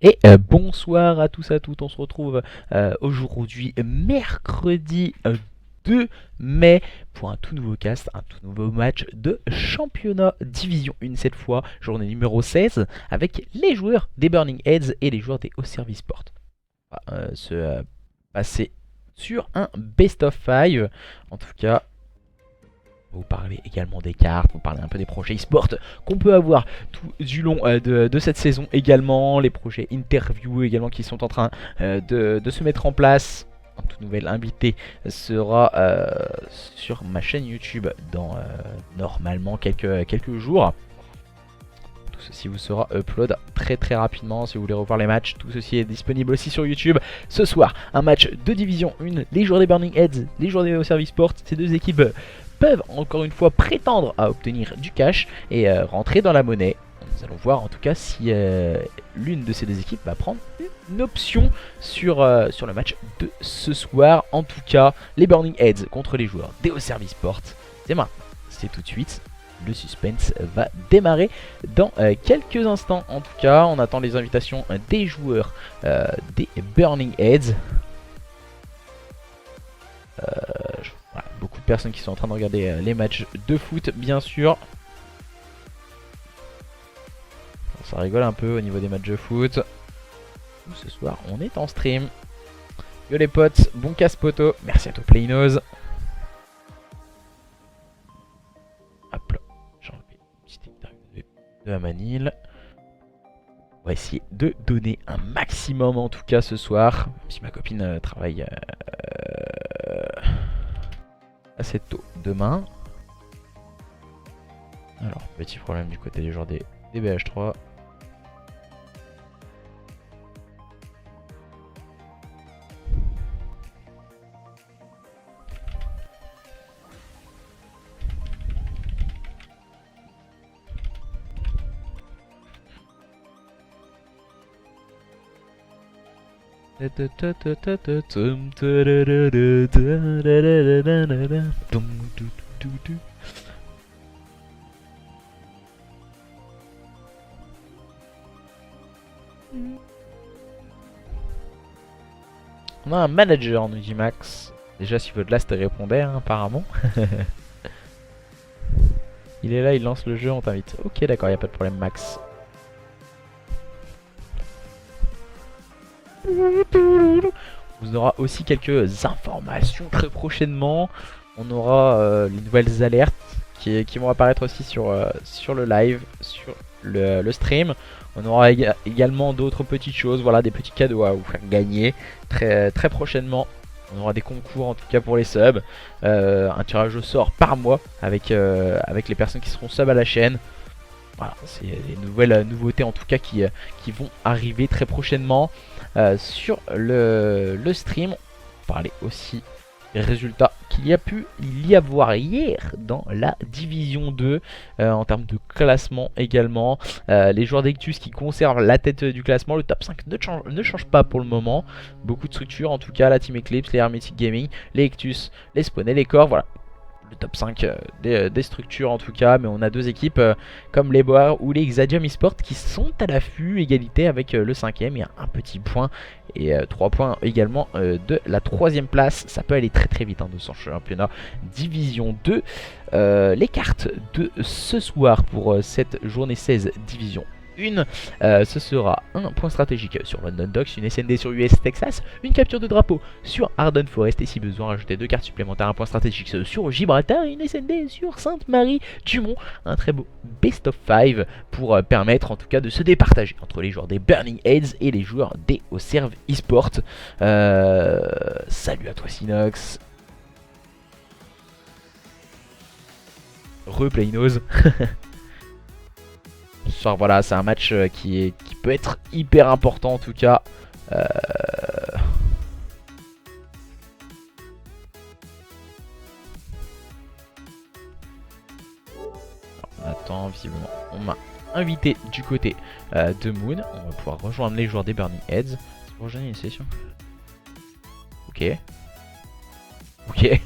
Et bonsoir à tous, à toutes, on se retrouve aujourd'hui mercredi 2 mai pour un tout nouveau cast, un tout nouveau match de championnat Division 1 cette fois, journée numéro 16 avec les joueurs des Burning Heads et les joueurs des Auservie Sport. On va se passer sur un best of 5, en tout cas vous parler également des cartes, vous parler un peu des projets e-sport qu'on peut avoir tout du long de cette saison également, les projets interview également qui sont en train de se mettre en place. Un tout nouvel invité sera sur ma chaîne YouTube dans normalement quelques jours. Tout ceci vous sera upload très rapidement si vous voulez revoir les matchs. Tout ceci est disponible aussi sur YouTube. Ce soir, un match de Division 1, les joueurs des Burning Heads, les joueurs des Auservie Sport. Ces deux équipes peuvent encore une fois prétendre à obtenir du cash et rentrer dans la monnaie. Nous allons voir en tout cas si l'une de ces deux équipes va prendre une option sur le match de ce soir. En tout cas, les Burning Heads contre les joueurs des Auservie Sport. C'est maintenant, c'est tout de suite. Le suspense va démarrer dans quelques instants. En tout cas, on attend les invitations des joueurs des Burning Heads. Voilà, beaucoup de personnes qui sont en train de regarder les matchs de foot, bien sûr. Ça rigole un peu au niveau des matchs de foot. Ce soir, on est en stream. Yo les potes, bon casse poto. Merci à toi Playnos. Hop là, j'ai enlevé une petite interview de Amanil. On va essayer de donner un maximum en tout cas ce soir. Même si ma copine travaille assez tôt demain. Alors, petit problème du côté des joueurs des BH3. On a un manager, nous dit Max. Déjà, si votre last répondait, hein, apparemment. Il est là, il lance le jeu, on t'invite. Ok, d'accord, y a pas de problème, Max. On aura aussi quelques informations très prochainement. On aura les nouvelles alertes qui vont apparaître aussi sur le live, sur le stream. On aura également d'autres petites choses, voilà, des petits cadeaux à vous faire gagner très prochainement. On aura des concours en tout cas pour les subs, un tirage au sort par mois avec les personnes qui seront subs à la chaîne. Voilà, c'est les nouvelles nouveautés en tout cas qui vont arriver très prochainement sur le stream. On va parler aussi des résultats qu'il y a pu y avoir hier dans la division 2 en termes de classement également. Les joueurs d'Ectus qui conservent la tête du classement. Le top 5 ne change pas pour le moment. Beaucoup de structures en tout cas, la Team Eclipse, les Hermetic Gaming, les Ectus, les Spawn et les Corps. Voilà, le top 5 des structures en tout cas, mais on a deux équipes comme les Boars ou les Xadium Esport qui sont à l'affût, égalité avec le 5ème. Il y a un petit point et 3 points également de la 3ème place. Ça peut aller très vite hein, de son championnat Division 2. Les cartes de ce soir pour cette journée 16 Division 1, ce sera un point stratégique sur London Docks, une SND sur US Texas, une capture de drapeau sur Arden Forest et si besoin rajouter 2 cartes supplémentaires, un point stratégique sur Gibraltar et une SND sur Sainte-Marie du Mont. Un très beau best of 5 pour permettre en tout cas de se départager entre les joueurs des Burning Heads et les joueurs des Auservie Esport. Salut à toi Sinox. Replaynos. Ce soir, voilà, c'est un match qui peut être hyper important en tout cas. On attend, visiblement, on m'a invité du côté de Moon. On va pouvoir rejoindre les joueurs des Burning Heads. C'est pour rejoindre une session. Ok. Ok.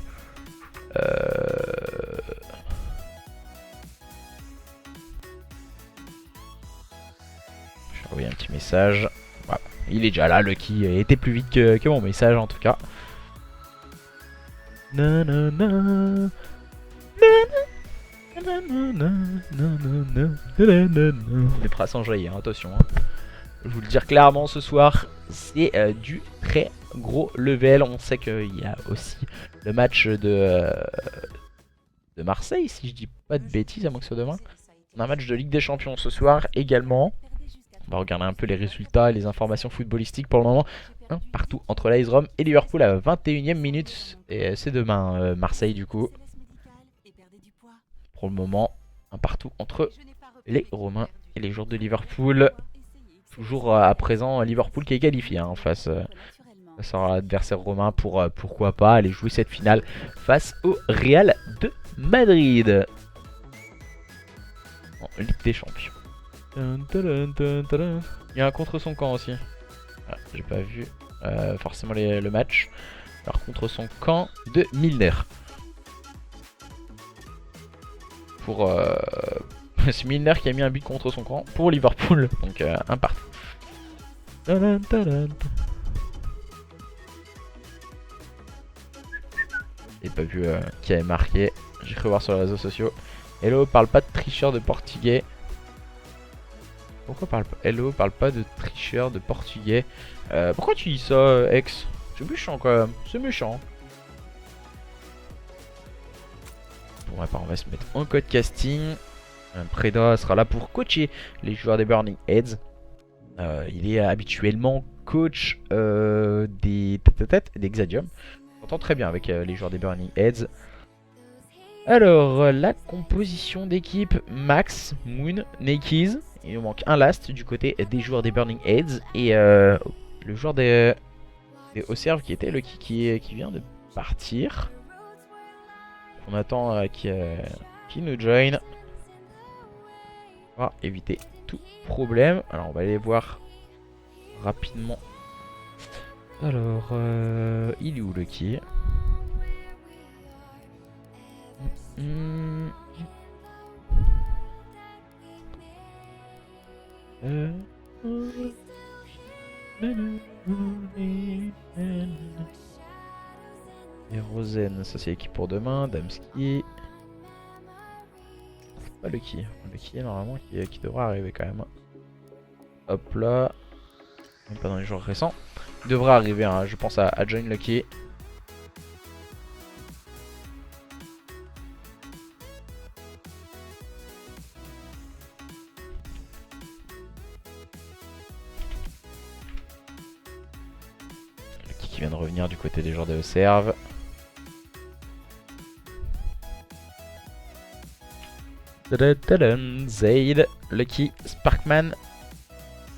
Je vais envoyer un petit message. il est déjà là, Lucky était plus vite que mon message en tout cas. Nanana. Les bras sans jaillir, attention. Hein. Je vous le dire clairement ce soir, c'est du très gros level. On sait qu'il y a aussi le match de Marseille, si je dis pas de bêtises, à moins que ce soit demain. On a un match de Ligue des Champions ce soir également. On va regarder un peu les résultats et les informations footballistiques pour le moment. Un partout entre l'AS Rome et Liverpool à la 21e minute. Et c'est demain Marseille du coup. Pour le moment, un partout entre les Romains et les joueurs de Liverpool. Toujours à présent Liverpool qui est qualifié hein, face à l'adversaire romain pour pourquoi pas aller jouer cette finale face au Real de Madrid en Ligue des Champions. Il y a un contre son camp aussi. Ah, j'ai pas vu forcément le match. Alors contre son camp de Milner. Pour c'est Milner qui a mis un but contre son camp pour Liverpool. Donc un partout. J'ai pas vu qui avait marqué. J'ai cru voir sur les réseaux sociaux. Hello parle pas de tricheur de portugais. Pourquoi Hello parle pas de tricheur de portugais. Pourquoi tu dis ça ex? C'est méchant quand même. C'est méchant. Bon ouais, on va se mettre en code casting. Preda sera là pour coacher les joueurs des Burning Heads. Il est habituellement coach des Xadium. On entend très bien avec les joueurs des Burning Heads. Alors, la composition d'équipe, Max, Moon, Nakeys. Il nous manque un last du côté des joueurs des Burning Heads. Et le joueur des Auxerre qui était Lucky qui vient de partir. On attend qui nous join. On va éviter tout problème. Alors, on va aller voir rapidement. Alors, il est où Lucky? Et Rosen, ça c'est l'équipe pour demain. Damski. C'est pas Lucky. Lucky normalement qui devra arriver quand même. Hop là. Même pas dans les jours récents. Il devra arriver, hein, je pense à join Lucky. Qui vient de revenir du côté des joueurs de Serve. Zaid, Lucky, Sparkman.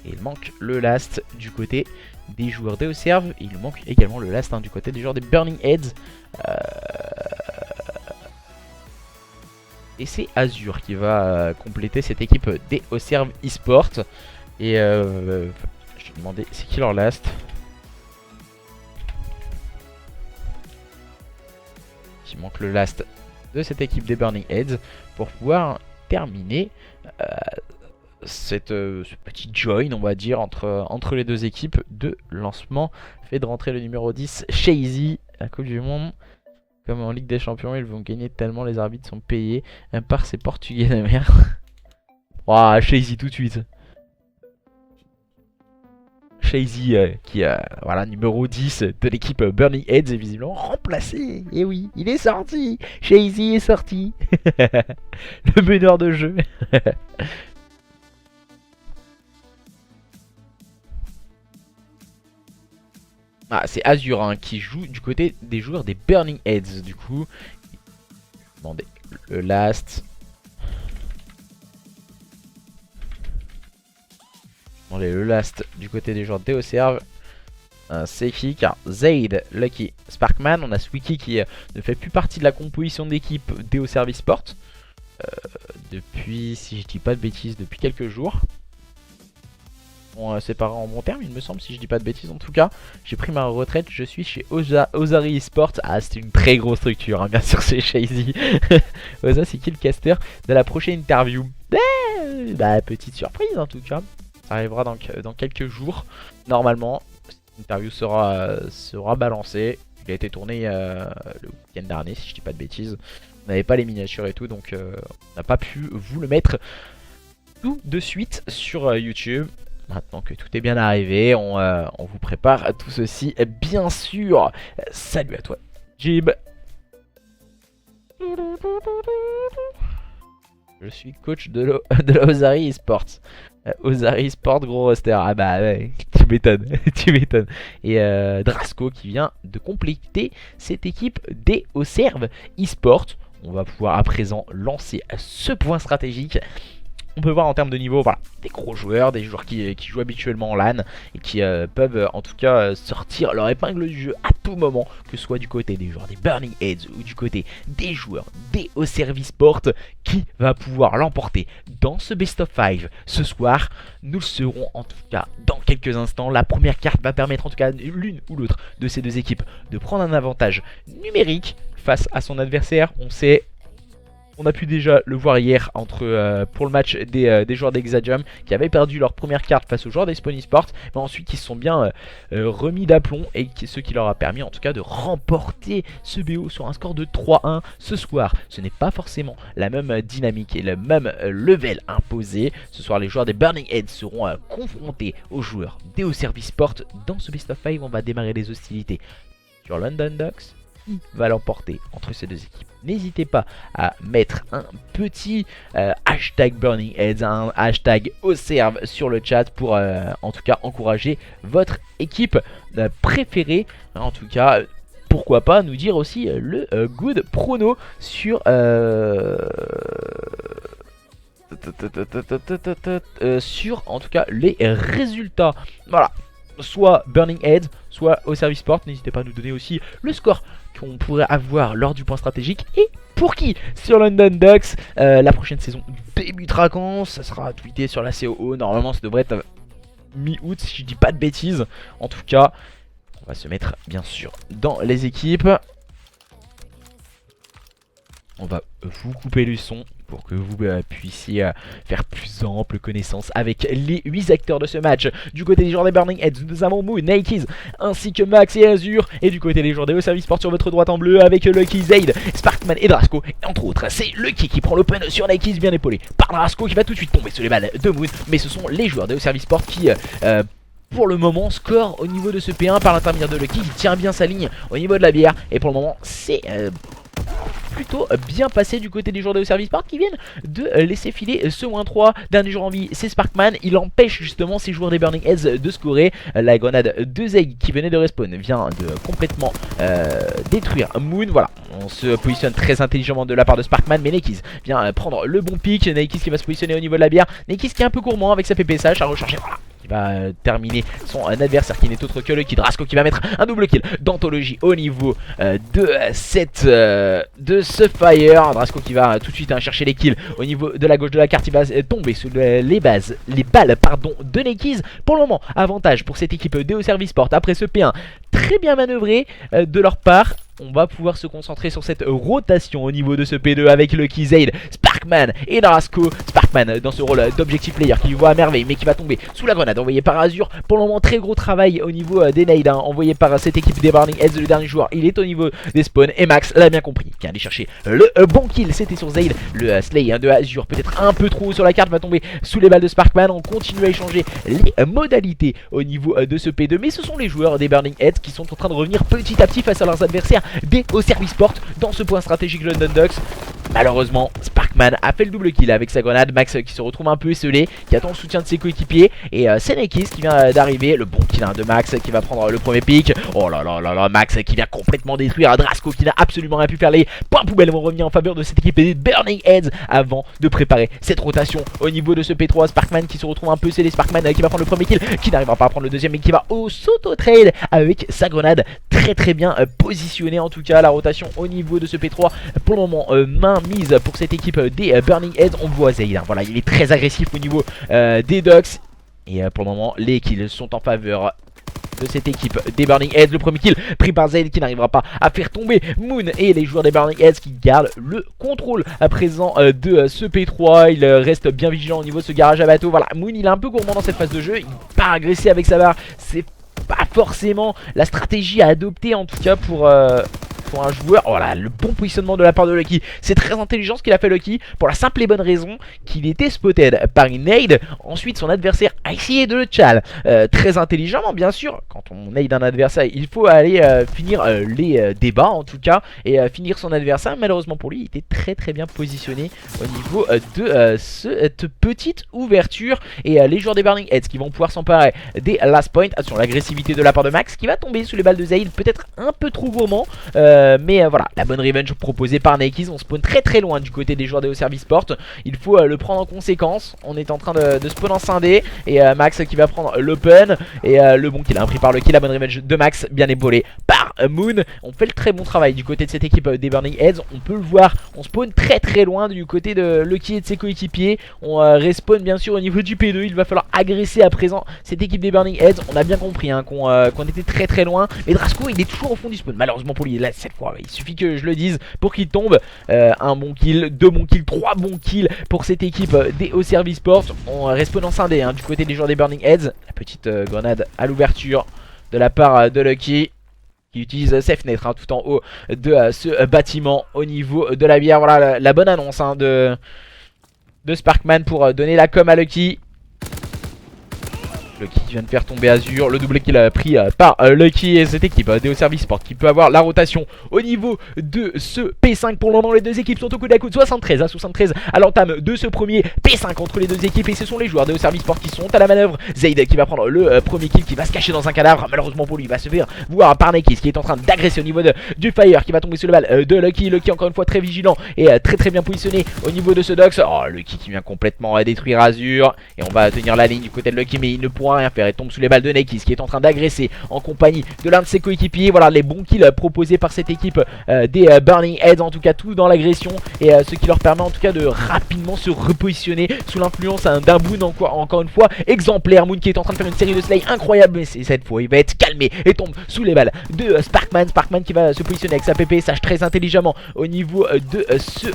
Et il manque le last du côté des joueurs de Serve. Et il manque également le last du côté des joueurs des Burning Heads. Et c'est Azure qui va compléter cette équipe des Auxerre eSport. Et je vais demander c'est qui leur last. Il manque le last de cette équipe des Burning Heads pour pouvoir terminer ce petit join, on va dire, entre les deux équipes de lancement. Fait de rentrer le numéro 10, Shazy, la Coupe du Monde. Comme en Ligue des Champions, ils vont gagner tellement les arbitres sont payés par ces Portugais de merde. Ouah, Shazy tout de suite. Shazy qui voilà, numéro 10 de l'équipe Burning Heads est visiblement remplacé. Et oui, il est sorti. Shazy est sorti. Le meneur de jeu. Ah, c'est Azure hein, qui joue du côté des joueurs des Burning Heads. Du coup, demandez le last. Demandez le last du côté des joueurs d'Eoserve. C'est qui? Car Zaid, Lucky, Sparkman. On a Swiki qui ne fait plus partie de la composition d'équipe d'Eoserve eSport. Depuis, si je dis pas de bêtises, depuis quelques jours. Bon, séparés en bon terme, il me semble, si je dis pas de bêtises. En tout cas, j'ai pris ma retraite. Je suis chez Ozari eSport. Ah, c'était une très grosse structure, hein. Bien sûr, c'est Shazy. Oza, c'est qui le caster de la prochaine interview? Bah, petite surprise en tout cas. Ça arrivera dans quelques jours. Normalement, l'interview sera balancée. Il a été tourné le week-end dernier, si je dis pas de bêtises. On n'avait pas les miniatures et tout, donc on n'a pas pu vous le mettre tout de suite sur YouTube. Maintenant que tout est bien arrivé, on vous prépare tout ceci, bien sûr. Salut à toi, Jib. Je suis coach de l'Ozari Esports. Ozari Esports, gros roster. Ah bah ouais, tu m'étonnes, tu m'étonnes. Et Drasco qui vient de compléter cette équipe des Auxerre Esports. On va pouvoir à présent lancer ce point stratégique. On peut voir en termes de niveau, voilà, des gros joueurs, des joueurs qui jouent habituellement en LAN et qui peuvent en tout cas sortir leur épingle du jeu à tout moment, que ce soit du côté des joueurs des Burning Heads ou du côté des joueurs des Auxerre Sport. Qui va pouvoir l'emporter dans ce Best of 5 ce soir? Nous le saurons en tout cas dans quelques instants. La première carte va permettre en tout cas l'une ou l'autre de ces deux équipes de prendre un avantage numérique face à son adversaire. On a pu déjà le voir hier pour le match des joueurs d'Exadium qui avaient perdu leur première carte face aux joueurs des Spawn Esports, mais ensuite qui se sont bien remis d'aplomb et ce qui leur a permis en tout cas de remporter ce BO sur un score de 3-1 ce soir. Ce n'est pas forcément la même dynamique et le même level imposé. Ce soir les joueurs des Burning Heads seront confrontés aux joueurs des Auxerre Sport. Dans ce Best of 5 on va démarrer les hostilités sur London Ducks. Qui va l'emporter entre ces deux équipes? N'hésitez pas à mettre un petit hashtag Burning Heads, un hashtag Auxerre sur le chat pour en tout cas encourager votre équipe préférée. En tout cas, pourquoi pas nous dire aussi le good prono sur sur en tout cas les résultats. Voilà. Soit Burning Heads, soit Auxerre Sport. N'hésitez pas à nous donner aussi le score qu'on pourrait avoir lors du point stratégique. Et pour qui sur London Ducks. La prochaine saison débutera quand? Ça sera tweeté sur la COO. Normalement ça devrait être mi-août si je dis pas de bêtises. En tout cas, on va se mettre bien sûr dans les équipes. On va vous couper le son pour que vous puissiez faire plus ample connaissance avec les 8 acteurs de ce match. Du côté des joueurs des Burning Heads, nous avons Moon, Nikes, ainsi que Max et Azur. Et du côté des joueurs des Auxerre Sport sur votre droite en bleu avec Lucky, Zaid, Sparkman et Drasco. Et entre autres, c'est Lucky qui prend l'open sur Nikes, bien épaulé par Drasco qui va tout de suite tomber sur les balles de Moon. Mais ce sont les joueurs des Auxerre Sport qui... pour le moment score au niveau de ce P1 par l'intermédiaire de Lucky qui tient bien sa ligne au niveau de la bière. Et pour le moment c'est plutôt bien passé du côté des joueurs de Auxerre Sport qui viennent de laisser filer ce -3. Dernier joueur en vie c'est Sparkman. Il empêche justement ces joueurs des Burning Heads de scorer. La grenade de Zeg qui venait de respawn vient de complètement détruire Moon. Voilà, on se positionne très intelligemment de la part de Sparkman, mais Nekis vient prendre le bon pic. Nekis qui va se positionner au niveau de la bière. Nekis qui est un peu gourmand avec sa PPSH à recharger. Voilà, qui va terminer son adversaire qui n'est autre que le Kid Drasco qui va mettre un double kill d'anthologie au niveau de ce fire. Drasco qui va tout de suite chercher les kills au niveau de la gauche de la carte. Il va tomber sous les balles pardon, de Nekis. Pour le moment, avantage pour cette équipe des Auxerre Sport après ce P1 très bien manœuvré de leur part. On va pouvoir se concentrer sur cette rotation au niveau de ce P2 avec Lucky, Zaid, Sparkman et Drasco. Sparkman dans ce rôle d'objectif player qui lui voit à merveille mais qui va tomber sous la grenade envoyée par Azur. Pour le moment très gros travail au niveau des nades envoyé par cette équipe des Burning Heads. Le dernier joueur il est au niveau des spawns et Max l'a bien compris qui a allé chercher le bon kill. C'était sur Zaid. Le slay de Azur peut-être un peu trop haut sur la carte va tomber sous les balles de Sparkman. On continue à échanger les modalités au niveau de ce P2 mais ce sont les joueurs des Burning Heads qui sont en train de revenir petit à petit face à leurs adversaires des Auxerre Sport dans ce point stratégique London Ducks. Malheureusement, Sparkman a fait le double kill avec sa grenade. Max qui se retrouve un peu esselé, qui attend le soutien de ses coéquipiers. Et c'est Nekis qui vient d'arriver. Le bon kill de Max qui va prendre le premier pick. Oh là là là là, Max qui vient complètement détruire Drasco qui n'a absolument rien pu faire. Les points poubelles vont revenir en faveur de cette équipe des Burning Heads avant de préparer cette rotation au niveau de ce P3. Sparkman qui se retrouve un peu scellé. Sparkman qui va prendre le premier kill, qui n'arrivera pas à prendre le deuxième mais qui va au s'auto-trade avec sa grenade très bien positionnée. En tout cas la rotation au niveau de ce P3 pour le moment main mise pour cette équipe des Burning Heads. On voit Zaid, voilà, il est très agressif au niveau des Ducks. Et pour le moment les kills sont en faveur de cette équipe des Burning Heads. Le premier kill pris par Zayd qui n'arrivera pas à faire tomber Moon et les joueurs des Burning Heads qui gardent le contrôle à présent de ce P3. Il reste bien vigilant au niveau de ce garage à bateau. Voilà, Moon il est un peu gourmand dans cette phase de jeu, il part agresser avec sa barre. C'est pas forcément la stratégie à adopter en tout cas pour un joueur. Voilà, le bon positionnement de la part de Lucky. C'est très intelligent ce qu'il a fait Lucky, pour la simple et bonne raison qu'il était spotted par une nade. Ensuite son adversaire a essayé de le chal très intelligemment bien sûr. Quand on nade un adversaire, il faut aller finir les débats en tout cas, et finir son adversaire. Malheureusement pour lui, il était très bien positionné au niveau de cette petite ouverture. Et les joueurs des Burning Heads qui vont pouvoir s'emparer des last point. Sur l'agressivité de la part de Max qui va tomber sous les balles de Zayd, peut-être un peu trop gourmand. Mais voilà, la bonne revenge proposée par Nikes. On spawn très loin du côté des joueurs des Service Sport. Il faut le prendre en conséquence. On est en train de spawn en scindé. Et Max qui va prendre l'open. Et le bon kill pris par le kill. La bonne revenge de Max, bien épaulé par Moon. On fait le très bon travail du côté de cette équipe des Burning Heads. On peut le voir, on spawn très loin du côté de Lucky et de ses coéquipiers. On respawn bien sûr au niveau du P2. Il va falloir agresser à présent cette équipe des Burning Heads. On a bien compris qu'on était très loin. Mais Drasco il est toujours au fond du spawn. Malheureusement pour lui, là cette fois il suffit que je le dise pour qu'il tombe. Un bon kill, deux bons kills, trois bons kills pour cette équipe des Service Sport. On respawn en scindé du côté des joueurs des Burning Heads. La petite grenade à l'ouverture de la part de Lucky qui utilise sa fenêtre tout en haut de ce bâtiment au niveau de la bière. Voilà la bonne annonce de Sparkman pour donner la com à Lucky. Lucky qui vient de faire tomber Azur, le doublé qu'il a pris par Lucky et cette équipe des Service Sport qui peut avoir la rotation au niveau de ce P5. Pour le moment les deux équipes sont au coude à coude, 73 à 73 à l'entame de ce premier P5 entre les deux équipes. Et ce sont les joueurs des Service Sport qui sont à la manœuvre. Zayd qui va prendre le premier kill, qui va se cacher dans un cadavre. Malheureusement pour lui, il va se faire voir par Nikes qui est en train d'agresser au niveau du fire, qui va tomber sur le balle de Lucky. Lucky encore une fois très vigilant et très bien positionné au niveau de ce Dox. Oh, Lucky qui vient complètement détruire Azur. Et on va tenir la ligne du côté de Lucky, mais il ne pourra rien faire et tombe sous les balles de Nikes qui est en train d'agresser en compagnie de l'un de ses coéquipiers. Voilà les bons kills proposés par cette équipe des Burning Heads, en tout cas tout dans l'agression, et ce qui leur permet en tout cas de rapidement se repositionner sous l'influence d'un Moon encore une fois exemplaire. Moon qui est en train de faire une série de slay incroyable, mais cette fois il va être calmé et tombe sous les balles de Sparkman. Sparkman qui va se positionner avec sa PP sage très intelligemment au niveau de ce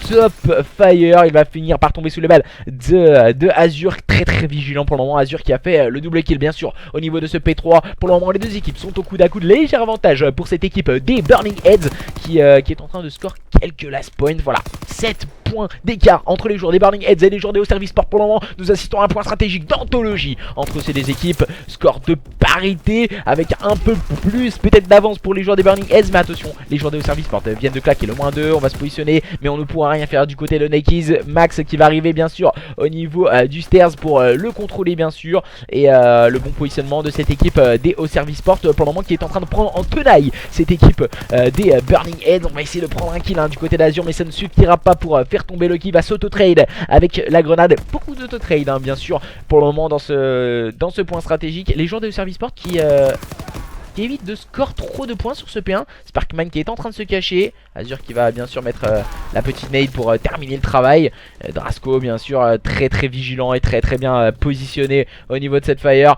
top fire. Il va finir par tomber sous les balles de Azur, très vigilant pour le moment. Azur qui a fait le double kill bien sûr au niveau de ce P3. Pour le moment les deux équipes sont au coude à coude. Léger avantage pour cette équipe des Burning Heads qui est en train de score quelques last points. Voilà, 7 points d'écart entre les joueurs des Burning Heads et les joueurs des Service Sport. Pour le moment nous assistons à un point stratégique d'anthologie entre ces deux équipes. Score de parité avec un peu plus peut-être d'avance pour les joueurs des Burning Heads, mais attention, les joueurs des Service Sport viennent de claquer le -2. On va se positionner mais on ne pourra rien faire du côté de Nikes. Max qui va arriver bien sûr au niveau du stairs pour le contrôler bien sûr. Et le bon positionnement de cette équipe des Service Sport pour le moment qui est en train de prendre en tenaille cette équipe des Burning Heads. On va essayer de prendre un kill du côté d'Azur, mais ça ne suffira pas pour faire tomber Lucky. Va s'auto-trade avec la grenade. Beaucoup d'auto-trade bien sûr pour le moment dans ce point stratégique. Les joueurs des Service Sport qui évite de score trop de points sur ce P1. Sparkman qui est en train de se cacher. Azur qui va bien sûr mettre la petite nade pour terminer le travail. Drasco bien sûr très vigilant et très bien positionné au niveau de cette fire.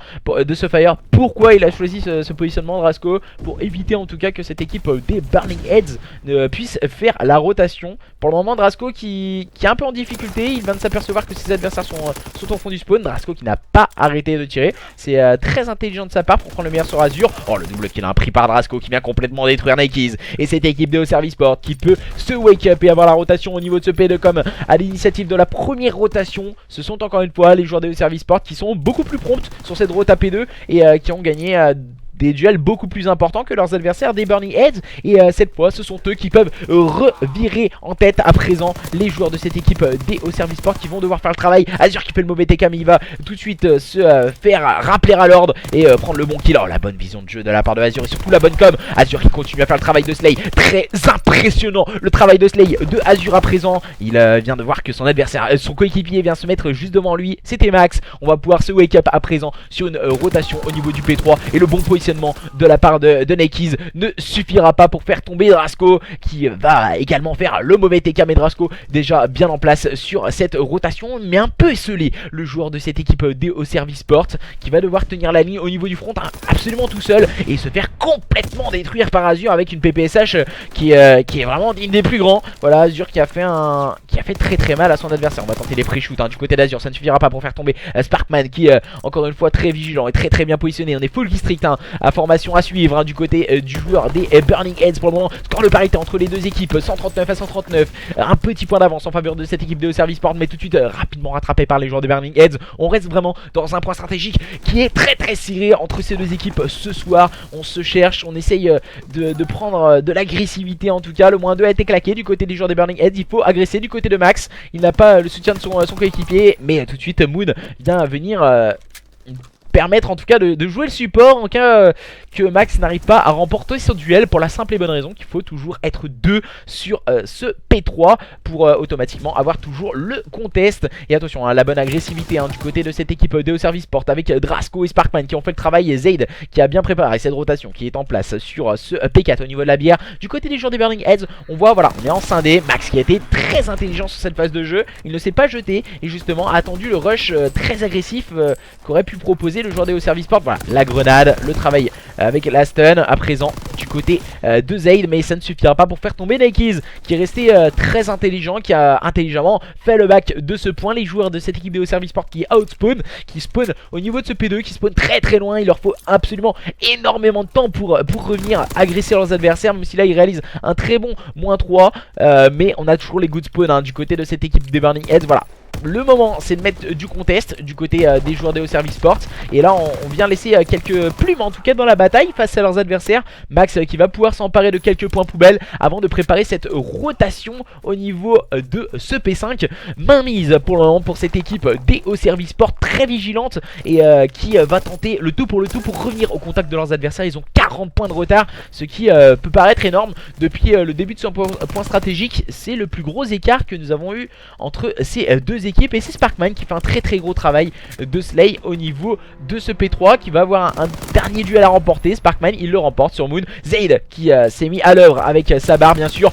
Ce fire. Pourquoi il a choisi ce positionnement Drasco? Pour éviter en tout cas que cette équipe des Burning Heads ne puisse faire la rotation. Pour le moment Drasco qui est un peu en difficulté. Il vient de s'apercevoir que ses adversaires sont au fond du spawn. Drasco qui n'a pas arrêté de tirer. C'est très intelligent de sa part pour prendre le meilleur sur Azur. Oh, le double kill pris par Drasco qui vient complètement détruire Nikes et cette équipe de Service Sport qui peut se wake up et avoir la rotation au niveau de ce P2 comme à l'initiative de la première rotation. Ce sont encore une fois les joueurs de Service Sport qui sont beaucoup plus prompts sur cette rota P2 et qui ont gagné des duels beaucoup plus importants que leurs adversaires des Burning Heads. Et cette fois ce sont eux qui peuvent revirer en tête à présent les joueurs de cette équipe des Service Sport qui vont devoir faire le travail. Azur qui fait le mauvais TK, mais il va tout de suite se faire rappeler à l'ordre et prendre le bon kill. Oh, la bonne vision de jeu de la part de Azur et surtout la bonne com. Azur qui continue à faire le travail de Slay. Très impressionnant le travail de Slay de Azur à présent. Il vient de voir que son adversaire, son coéquipier vient se mettre juste devant lui. C'était Max. On va pouvoir se wake up à présent sur une rotation au niveau du P3 et le bon positionnement positionnement de la part de Nekiz ne suffira pas pour faire tomber Drasco, qui va également faire le mauvais TK. Mais Drasco déjà bien en place sur cette rotation, mais un peu esselé, le joueur de cette équipe DO Service Sport, qui va devoir tenir la ligne au niveau du front absolument tout seul et se faire complètement détruire par Azur avec une PPSH qui est vraiment digne des plus grands. Voilà, Azur qui a fait très mal à son adversaire. On va tenter les pré-shoots du côté d'Azur, ça ne suffira pas pour faire tomber Sparkman, qui encore une fois très vigilant et très bien positionné. On est full district à formation à suivre du côté du joueur des Burning Heads. Pour le moment, score de parité entre les deux équipes, 139 à 139, un petit point d'avance en faveur de cette équipe de Service Sport, mais tout de suite rapidement rattrapé par les joueurs des Burning Heads. On reste vraiment dans un point stratégique qui est très serré entre ces deux équipes ce soir. On se cherche, on essaye de prendre de l'agressivité. En tout cas, le -2 a été claqué du côté des joueurs des Burning Heads. Il faut agresser du côté de Max. Il n'a pas le soutien de son coéquipier, mais tout de suite Moon vient venir permettre en tout cas de jouer le support en cas que Max n'arrive pas à remporter son duel, pour la simple et bonne raison qu'il faut toujours être 2 sur ce P3 pour automatiquement avoir toujours le contest. Et attention, la bonne agressivité du côté de cette équipe DO Service Sport avec Drasco et Sparkman qui ont fait le travail, et Zaid qui a bien préparé cette rotation qui est en place sur ce P4 au niveau de la bière. Du côté des joueurs des Burning Heads, on voit, voilà, on est en scindé. Max qui a été très intelligent sur cette phase de jeu, il ne s'est pas jeté et justement a attendu le rush très agressif qu'aurait pu proposer le joueur des Service Sport. Voilà, la grenade, le travail avec la stun à présent du côté de Zaid, mais ça ne suffira pas pour faire tomber Nekiz, qui est resté très intelligent, qui a intelligemment fait le back de ce point. Les joueurs de cette équipe des Service Sport qui outspawn, qui spawn au niveau de ce P2, qui spawn très loin. Il leur faut absolument énormément de temps pour revenir agresser leurs adversaires, même si là ils réalisent un très bon -3, mais on a toujours les good spawns du côté de cette équipe des Burning Heads. Voilà, le moment c'est de mettre du contest du côté des joueurs des Service Sport, et là on vient laisser quelques plumes en tout cas dans la bataille face à leurs adversaires. Max qui va pouvoir s'emparer de quelques points poubelles avant de préparer cette rotation au niveau de ce P5. Mainmise pour le moment pour cette équipe des Service Sport, très vigilante, et qui va tenter le tout pour revenir au contact de leurs adversaires. Ils ont 40 points de retard, ce qui peut paraître énorme depuis le début de ce point stratégique. C'est le plus gros écart que nous avons eu entre ces deux équipes, et c'est Sparkman qui fait un très gros travail de slay au niveau de ce P3, qui va avoir un dernier duel à remporter. Sparkman il le remporte sur Moon. Zaid qui s'est mis à l'œuvre avec sa barre bien sûr.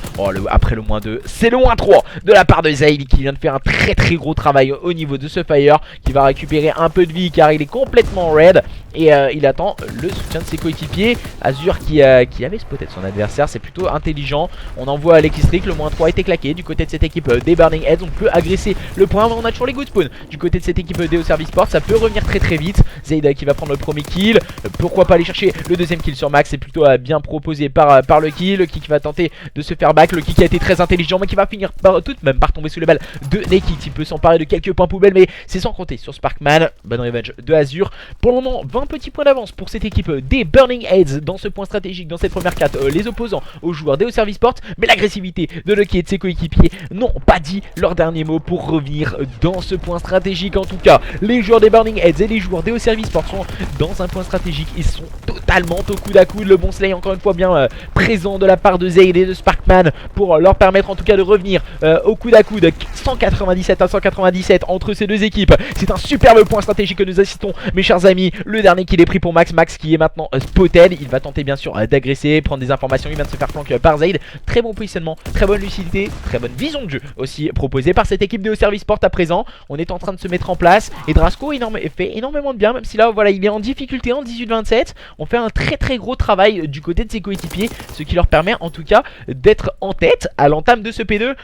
Après le -2, c'est le -3 de la part de Zaid, qui vient de faire un très gros travail au niveau de ce fire, qui va récupérer un peu de vie car il est complètement red, et il attend le soutien de ses coéquipiers. Azur qui avait spotté son adversaire, c'est plutôt intelligent. On envoie Lekistrick, le -3 a été claqué du côté de cette équipe des Burning Heads. On peut agresser le point, on a toujours les good spawns du côté de cette équipe DO Service Sport, ça peut revenir très vite. Zaid qui va prendre le premier kill, pourquoi pas aller chercher le deuxième kill sur Max, c'est plutôt bien proposé par le kill. Le kick va tenter de se faire back, le kick a été très intelligent mais qui va finir par tomber sous les balles de Nekiz. Il peut s'emparer de quelques points poubelles, mais c'est sans compter sur Sparkman. Bonne revenge de Azur. Pour le moment 20 petits points d'avance pour cette équipe des Burning Heads dans ce point stratégique, dans cette première 4, les opposants aux joueurs des Service Sport, mais l'agressivité de Lucky et de ses coéquipiers n'ont pas dit leur dernier mot pour revenir dans ce point stratégique. En tout cas, les joueurs des Burning Heads et les joueurs des Service Sport sont dans un point stratégique, ils sont totalement au coude à coude. Le bon slay encore une fois bien présent de la part de Zaid et de Sparkman pour leur permettre en tout cas de revenir au coude à coude. 197 à 197 entre ces deux équipes, c'est un superbe point stratégique que nous assistons, mes chers amis. Le dernier qui est pris pour Max, qui est maintenant spotted, il va tenter bien sûr d'agresser, prendre des informations. Il vient de se faire flanquer par Zaid. Très bon positionnement, très bonne lucidité, très bonne vision de jeu aussi proposée par cette équipe de Service Sport à présent. On est en train de se mettre en place, et Drasco fait énormément de bien, même si là voilà il est en difficulté en 18-27. On fait un très gros travail du côté de ses coéquipiers, ce qui leur permet en tout cas d'être en tête à l'entame de ce P2.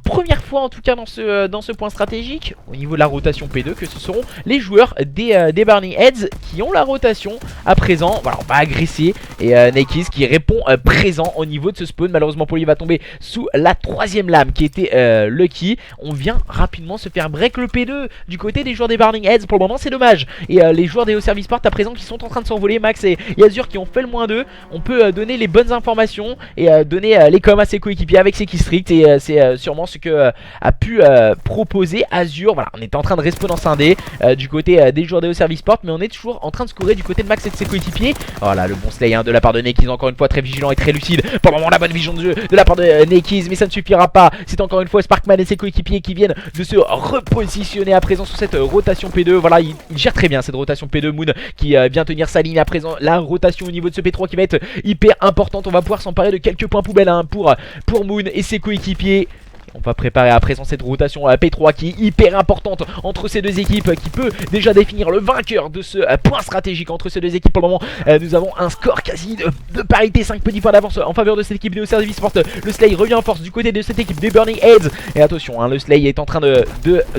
Première fois en tout cas dans ce point stratégique au niveau de la rotation P2 que ce seront les joueurs des Burning Heads qui ont la rotation à présent. Voilà, on va agresser, et Nekiz qui répond présent au niveau de ce spawn. Malheureusement pour lui, il va tomber sous la 3ème lame qui était Lucky. On vient rapidement se faire break le P2 du côté des joueurs des Burning Heads. Pour le moment c'est dommage, et les joueurs des Service Sport à présent qui sont en train de s'envoler. Max et Azur qui ont fait le -2. On peut donner les bonnes informations et donner les coms à ses coéquipiers avec ses killstreaks, et c'est sûrement visiblement ce que a pu proposer Azure. Voilà, on était en train de respawn en scindé du côté des joueurs des Service Sport, mais on est toujours en train de scorer du côté de Max et de ses coéquipiers. Voilà, le bon slay de la part de Nekiz, encore une fois très vigilant et très lucide. Pour le moment, la bonne vision de jeu de la part de Nekiz, mais ça ne suffira pas. C'est encore une fois Sparkman et ses coéquipiers qui viennent de se repositionner à présent sur cette rotation P2. Voilà, il gère très bien cette rotation P2. Moon qui vient tenir sa ligne à présent. La rotation au niveau de ce P3 qui va être hyper importante. On va pouvoir s'emparer de quelques points poubelles pour Moon et ses coéquipiers. On va préparer à présent cette rotation à P3 qui est hyper importante entre ces deux équipes, qui peut déjà définir le vainqueur de ce point stratégique entre ces deux équipes. Pour le moment, nous avons un score quasi de parité, 5 petits points d'avance en faveur de cette équipe de Service Sport. Le Slay revient en force du côté de cette équipe des Burning Heads. Et attention, le Slay est en train de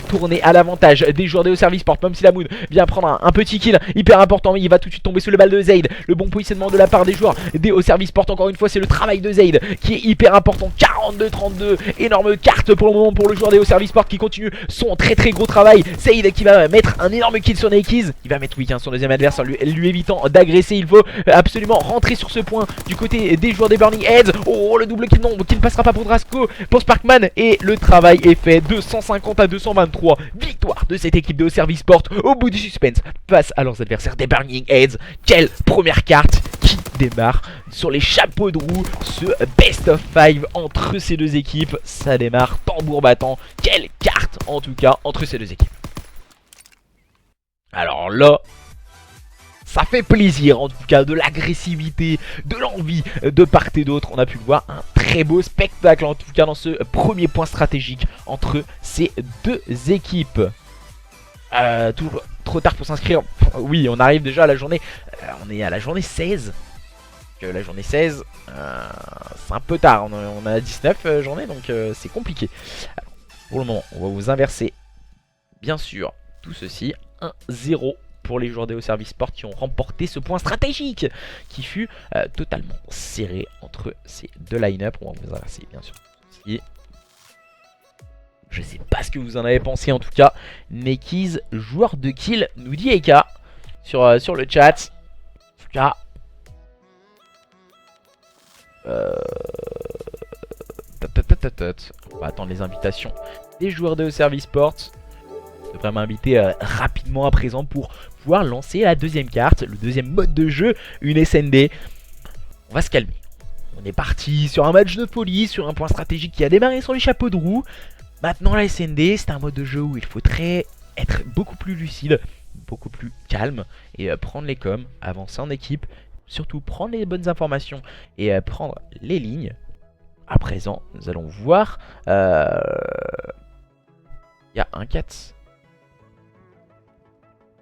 tourner à l'avantage des joueurs de Service Sport, même si la Moon vient prendre un petit kill hyper important, mais il va tout de suite tomber sous le balle de Zaid. Le bon positionnement de la part des joueurs des Service Sport, encore une fois, c'est le travail de Zaid qui est hyper important. 42-32, énorme carte pour le moment pour le joueur des Service Sport qui continue son très gros travail. Zaid qui va mettre un énorme kill sur Nekiz. Il va mettre son deuxième adversaire, lui évitant d'agresser. Il faut absolument rentrer sur ce point du côté des joueurs des Burning Heads. Oh, le double kill non, qui ne passera pas pour Drasco, pour Sparkman, et le travail est fait. 250 à 223, victoire de cette équipe de Service Sport au bout du suspense face à leurs adversaires des Burning Heads. Quelle première carte qui démarre sur les chapeaux de roue, ce best of 5 entre ces deux équipes. Ça démarre tambour battant. Quelle carte en tout cas entre ces deux équipes. Alors là, ça fait plaisir en tout cas, de l'agressivité, de l'envie de part et d'autre. On a pu le voir, un très beau spectacle en tout cas dans ce premier point stratégique entre ces deux équipes. Toujours trop tard pour s'inscrire. Oui, on arrive déjà à la journée. On est à la journée 16. La journée 16, c'est un peu tard. On a 19 journées, donc c'est compliqué. Alors, pour le moment, on va vous inverser, bien sûr, tout ceci. 1-0 pour les joueurs des Service Sport qui ont remporté ce point stratégique qui fut totalement serré entre ces deux line-up. On va vous inverser, bien sûr, ceci. Je sais pas ce que vous en avez pensé en tout cas. Nekiz, joueur de kill, nous dit Eka sur le chat. En tout cas, on va attendre les invitations des joueurs de Service Sport. Je devrais m'inviter rapidement à présent pour pouvoir lancer la deuxième carte, le deuxième mode de jeu, une SND. On va se calmer. On est parti sur un match de folie, sur un point stratégique qui a démarré sur les chapeaux de roue. Maintenant la SND, c'est un mode de jeu où il faudrait être beaucoup plus lucide, beaucoup plus calme et prendre les coms, avancer en équipe, surtout prendre les bonnes informations et prendre les lignes. À présent, nous allons voir. Il y a un 4.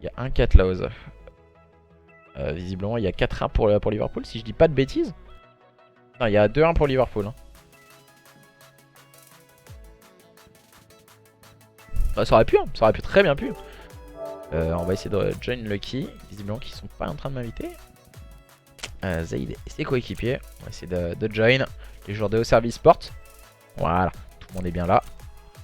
Il y a un 4 là, Oza. Visiblement, il y a 4-1 pour Liverpool, si je dis pas de bêtises. Non, il y a 2-1 pour Liverpool. Hein. Ça aurait pu, hein. Ça aurait pu très bien pu. On va essayer de join Lucky. Visiblement, qu'ils sont pas en train de m'inviter. Zaid et ses coéquipiers. On va essayer de join les joueurs de Service Sport. Voilà, tout le monde est bien là.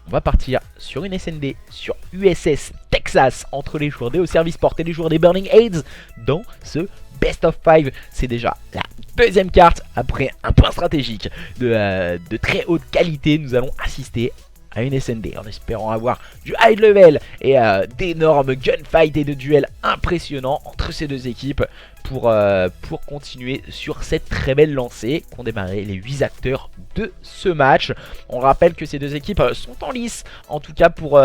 On va partir sur une SND sur USS Texas entre les joueurs des Service Sport et les joueurs des Burning Heads dans ce Best of 5. C'est déjà la deuxième carte après un point stratégique de très haute qualité. Nous allons assister à une SND en espérant avoir du high level et d'énormes gunfights et de duels impressionnants entre ces deux équipes pour continuer sur cette très belle lancée qu'ont démarré les 8 acteurs de ce match. On rappelle que ces deux équipes sont en lice en tout cas pour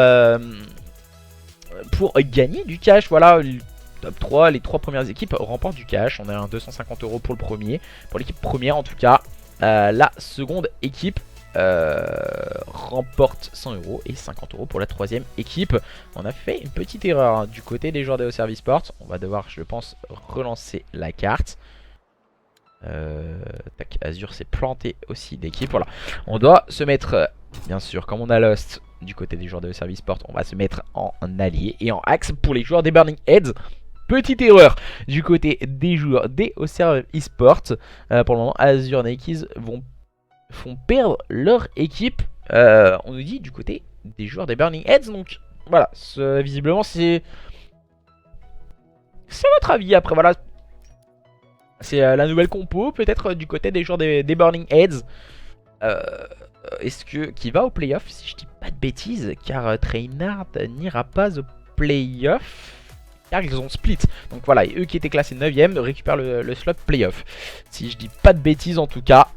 gagner du cash. Voilà, top 3, les 3 premières équipes remportent du cash. On a un 250 € pour le premier, pour l'équipe première en tout cas. La seconde équipe remporte 100 € et 50 € pour la troisième équipe. On a fait une petite erreur hein, du côté des joueurs de Service Sport. On va devoir, je pense, relancer la carte. Tac, Azure s'est planté aussi d'équipe. Voilà, on doit se mettre, bien sûr, comme on a Lost du côté des joueurs de Service Sport, on va se mettre en allié et en axe pour les joueurs des Burning Heads. Petite erreur du côté des joueurs des Service Sport. Pour le moment, Azure et Nekiz font perdre leur équipe. On nous dit du côté des joueurs des Burning Heads. Donc voilà, visiblement c'est votre avis. Après voilà, c'est la nouvelle compo peut-être du côté des joueurs des Burning Heads. qui va au playoff, si je dis pas de bêtises, car Trainard n'ira pas au playoff. Car ils ont split. Donc voilà, et eux qui étaient classés 9ème récupèrent le slot playoff. Si je dis pas de bêtises en tout cas.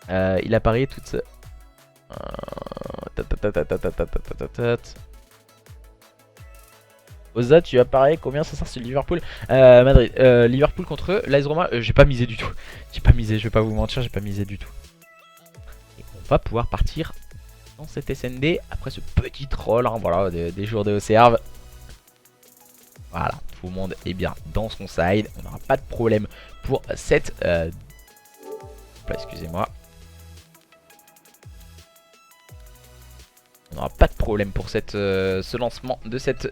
Il apparaît toute ce... Oza, tu apparais combien ça sert sur Liverpool Madrid. Liverpool contre l'AS Roma. J'ai pas misé du tout. J'ai pas misé, je vais pas vous mentir, j'ai pas misé du tout. Et on va pouvoir partir dans cet SND après ce petit troll, hein, voilà, des jours de serve. Voilà, tout le monde est bien dans son side. On n'aura pas de problème pour cette... excusez-moi. On n'aura pas de problème pour cette, ce lancement de cette...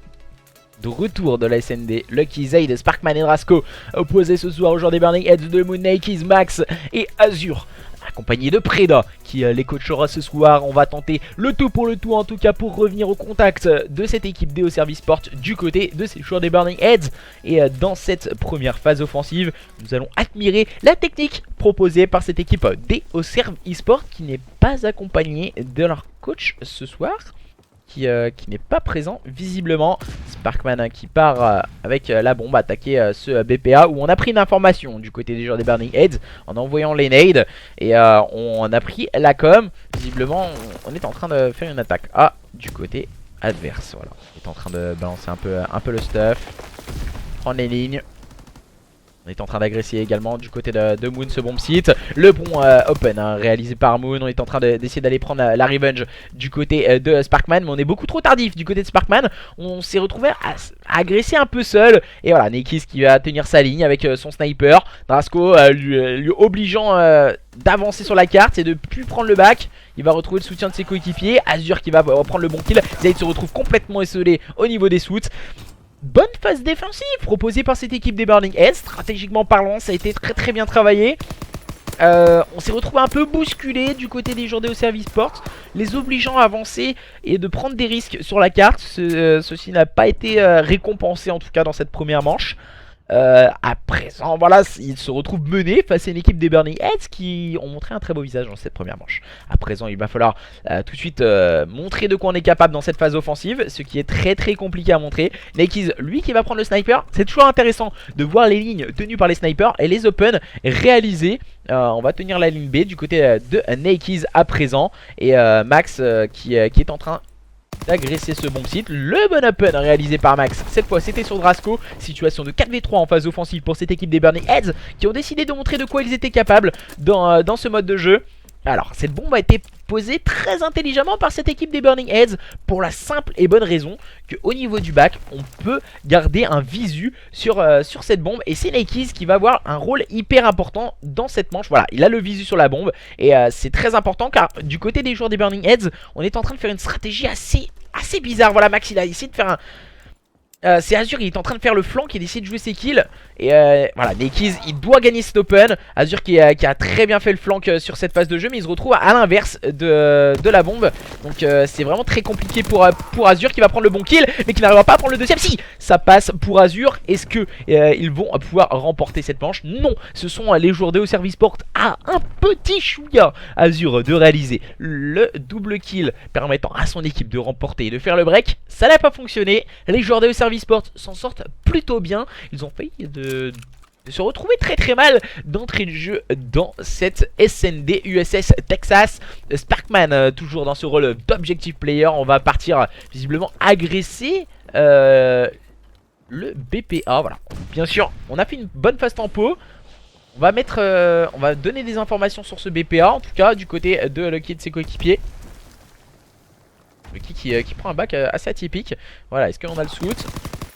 de retour de la SND. Lucky, Zaid, Sparkman et Drasco opposés ce soir aux joueurs des Burning Heads de Moon, Nikes, Max et Azur, accompagné de Preda qui les coachera ce soir. On va tenter le tout pour le tout en tout cas pour revenir au contact de cette équipe DO Service Sport du côté de ces joueurs des Burning Heads. Et dans cette première phase offensive, nous allons admirer la technique proposée par cette équipe DO Service Sport qui n'est pas accompagnée de leur coach ce soir. Qui n'est pas présent visiblement. Sparkman qui part avec la bombe attaquer ce BPA où on a pris une information du côté des joueurs des Burning Heads en envoyant les nades et on a pris la com. Visiblement on est en train de faire une attaque du côté adverse. Voilà, on est en train de balancer un peu le stuff, prendre les lignes. On est en train d'agresser également du côté de Moon ce bomb site. Le bon open réalisé par Moon. On est en train d'essayer d'aller prendre la revenge du côté de Sparkman. Mais on est beaucoup trop tardif du côté de Sparkman. On s'est retrouvé à agresser un peu seul. Et voilà, Nekis qui va tenir sa ligne avec son sniper. Drasco lui obligeant d'avancer sur la carte et de plus prendre le back. Il va retrouver le soutien de ses coéquipiers. Azur qui va reprendre le bon kill. Zaid se retrouve complètement isolé au niveau des shoots. Bonne phase défensive proposée par cette équipe des Burning Heads. Stratégiquement parlant, ça a été très bien travaillé. On s'est retrouvé un peu bousculé du côté des joueurs de Service Sport, les obligeant à avancer et de prendre des risques sur la carte. Ceci n'a pas été récompensé en tout cas dans cette première manche. À présent, voilà, il se retrouve mené face à une équipe des Burning Heads qui ont montré un très beau visage dans cette première manche. À présent, il va falloir tout de suite montrer de quoi on est capable dans cette phase offensive, ce qui est très compliqué à montrer. Nekis, lui qui va prendre le sniper, c'est toujours intéressant de voir les lignes tenues par les snipers et les open réalisés. On va tenir la ligne B du côté de Nekis à présent. Et Max qui est en train d'agresser ce bon site. Le bon open réalisé par Max. Cette fois c'était sur Drasco. Situation de 4v3 en phase offensive pour cette équipe des Burning Heads qui ont décidé de montrer de quoi ils étaient capables dans ce mode de jeu. Alors cette bombe a été posée très intelligemment par cette équipe des Burning Heads pour la simple et bonne raison qu'au niveau du bac on peut garder un visu sur cette bombe. Et c'est Nekis qui va avoir un rôle hyper important dans cette manche. Voilà, il a le visu sur la bombe et c'est très important car du côté des joueurs des Burning Heads on est en train de faire une stratégie assez bizarre. Voilà, Max il a essayé de faire un... c'est Azur, il est en train de faire le flank, il essaie de jouer ses kills. Et voilà, Nekis il doit gagner cet open. Azur qui a très bien fait le flank sur cette phase de jeu, mais il se retrouve à l'inverse de la bombe. Donc c'est vraiment très compliqué pour Azur qui va prendre le bon kill, mais qui n'arrivera pas à prendre le deuxième. Si, ça passe pour Azur. Est-ce que ils vont pouvoir remporter cette manche? Non, ce sont les joueurs de Service Sport à un petit chouïa Azur de réaliser le double kill permettant à son équipe de remporter et de faire le break. Ça n'a pas fonctionné. Les joueurs de Service Sport s'en sortent plutôt bien. Ils ont failli de se retrouver très mal d'entrée de jeu dans cette SND USS Texas. Sparkman toujours dans ce rôle d'objective player. On va partir visiblement agresser le BPA. Voilà, bien sûr on a fait une bonne phase tempo. On va mettre on va donner des informations sur ce BPA en tout cas du côté de Lucky et de ses coéquipiers. Lucky qui prend un back assez atypique. Voilà, est-ce qu'on a le shoot?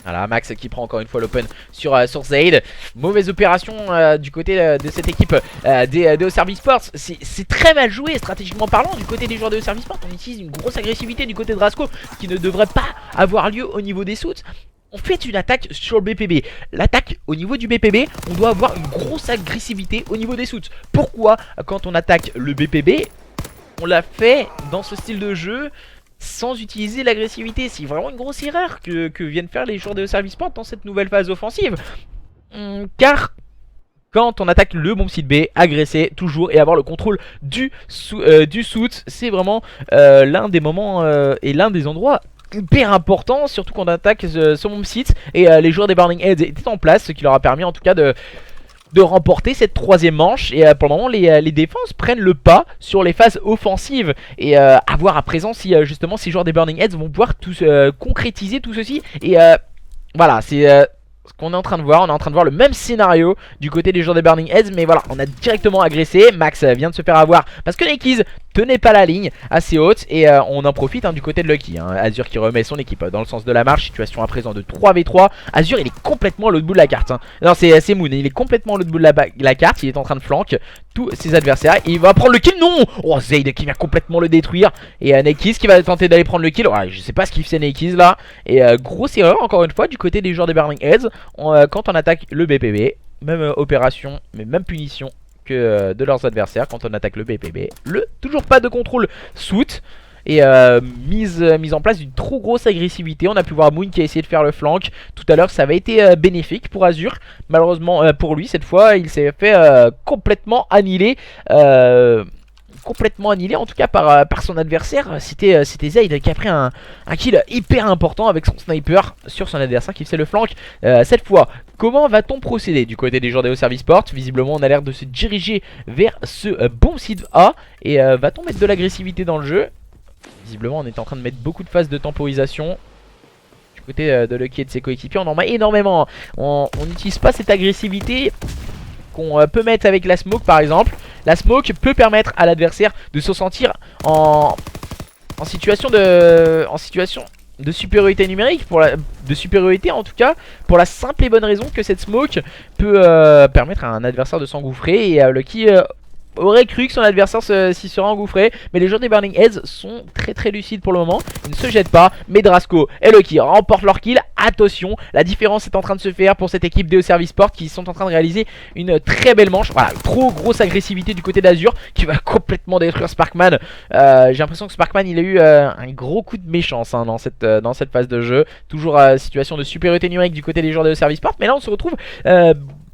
Voilà, Max qui prend encore une fois l'open sur Zaid. Mauvaise opération du côté de cette équipe des Service Sports. C'est très mal joué stratégiquement parlant du côté des joueurs de Service Sports. On utilise une grosse agressivité du côté de Drasco qui ne devrait pas avoir lieu au niveau des shoots. On fait une attaque sur le BPB. L'attaque au niveau du BPB, on doit avoir une grosse agressivité au niveau des shoots. Pourquoi quand on attaque le BPB, on l'a fait dans ce style de jeu sans utiliser l'agressivité? C'est vraiment une grosse erreur que viennent faire les joueurs de Service Sport dans cette nouvelle phase offensive. Car quand on attaque le bomb site B, agresser toujours et avoir le contrôle du suit. C'est vraiment l'un des moments et l'un des endroits hyper important, surtout quand on attaque ce bomb site. Et les joueurs des Burning Heads étaient en place, ce qui leur a permis en tout cas de remporter cette troisième manche. Et pour le moment les défenses prennent le pas sur les phases offensives. Et à voir à présent si justement ces joueurs des Burning Heads vont pouvoir tous concrétiser tout ceci. Et voilà, c'est ce qu'on est en train de voir. On est en train de voir le même scénario du côté des joueurs des Burning Heads. Mais voilà, on a directement agressé. Max vient de se faire avoir parce que Nikis tenait pas la ligne assez haute. Et on en profite du côté de Lucky, Azur qui remet son équipe dans le sens de la marche. Situation à présent de 3v3. Azur il est complètement à l'autre bout de la carte, Non, c'est Moon, il est complètement à l'autre bout de la carte. Il est en train de flank tous ses adversaires. Et il va prendre le kill. Non. Oh, Zayd qui vient complètement le détruire. Et Nikis qui va tenter d'aller prendre le kill. Ouais, je sais pas ce qu'il fait Nikis là. Et grosse erreur encore une fois du côté des joueurs des Burning Heads. Quand on attaque le BPB, même opération, mais même punition que de leurs adversaires quand on attaque le BPB. Toujours pas de contrôle suit. Et mise en place d'une trop grosse agressivité. On a pu voir Moon qui a essayé de faire le flank tout à l'heure. Ça avait été bénéfique pour Azur. Malheureusement pour lui cette fois il s'est fait complètement annihiler. Complètement annihilé en tout cas par son adversaire. C'était Zayd qui a pris un kill hyper important avec son sniper sur son adversaire qui faisait le flank. Cette fois, comment va-t-on procéder du côté des joueurs des Service Sport? Visiblement on a l'air de se diriger vers ce bon site A. Et va-t-on mettre de l'agressivité dans le jeu? Visiblement on est en train de mettre beaucoup de phases de temporisation du côté de Lucky et de ses coéquipiers. On en met énormément, on n'utilise pas cette agressivité qu'on peut mettre avec la smoke par exemple. La smoke peut permettre à l'adversaire de se sentir en situation de supériorité numérique, de supériorité en tout cas, pour la simple et bonne raison que cette smoke peut permettre à un adversaire de s'engouffrer. Et Lucky aurait cru que son adversaire s'y serait engouffré, mais les joueurs des Burning Heads sont très lucides pour le moment. Ils ne se jettent pas, mais Drasco et Lucky remportent leur kill. Attention, la différence est en train de se faire pour cette équipe des Service Sport qui sont en train de réaliser une très belle manche. Voilà, trop grosse agressivité du côté d'Azur qui va complètement détruire Sparkman. J'ai l'impression que Sparkman il a eu un gros coup de méchance dans cette phase de jeu. Toujours situation de supériorité numérique du côté des joueurs de Service Sport, mais là on se retrouve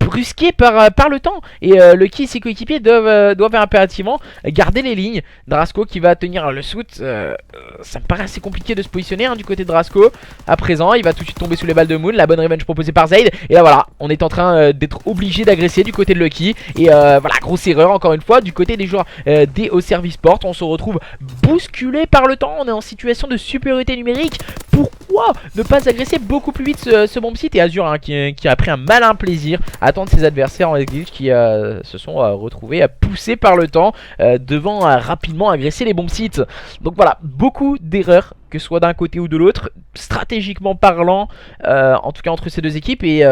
brusqué par le temps. Et Lucky et ses coéquipiers doivent impérativement garder les lignes. Drasco qui va tenir le suit. Ça me paraît assez compliqué de se positionner du côté de Drasco. À présent il va tout de suite tomber sous les balles de Moon. La bonne revenge proposée par Zayd. Et là voilà, on est en train d'être obligé d'agresser du côté de Lucky. Et voilà, grosse erreur encore une fois du côté des joueurs des Service Sport. On se retrouve bousculé par le temps. On est en situation de supériorité numérique. Pourquoi ne pas agresser beaucoup plus vite ce bomb site? Et Azur qui a pris un malin plaisir à attendre ses adversaires en exit qui se sont retrouvés poussés par le temps devant rapidement agresser les bombs sites. Donc voilà, beaucoup d'erreurs que ce soit d'un côté ou de l'autre, stratégiquement parlant, en tout cas entre ces deux équipes. Et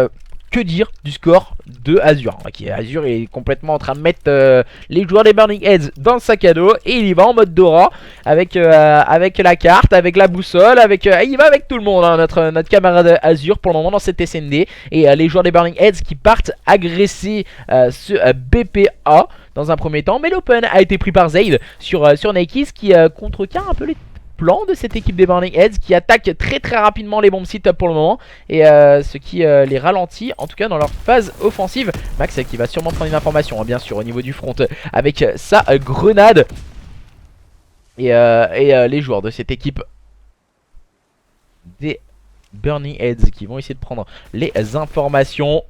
que dire du score de Azur Azur est complètement en train de mettre les joueurs des Burning Heads dans le sac à dos. Et il y va en mode Dora avec la carte, avec la boussole, il va avec tout le monde, notre camarade Azur pour le moment dans cette SND. Et les joueurs des Burning Heads qui partent agresser ce BPA dans un premier temps. Mais l'open a été pris par Zayd sur Nikis qui contrecarre un peu les plan de cette équipe des Burning Heads qui attaque très rapidement les bombes sites pour le moment. Et ce qui les ralentit en tout cas dans leur phase offensive. Max qui va sûrement prendre une information bien sûr au niveau du front avec sa grenade. Et les joueurs de cette équipe des Burning Heads qui vont essayer de prendre les informations.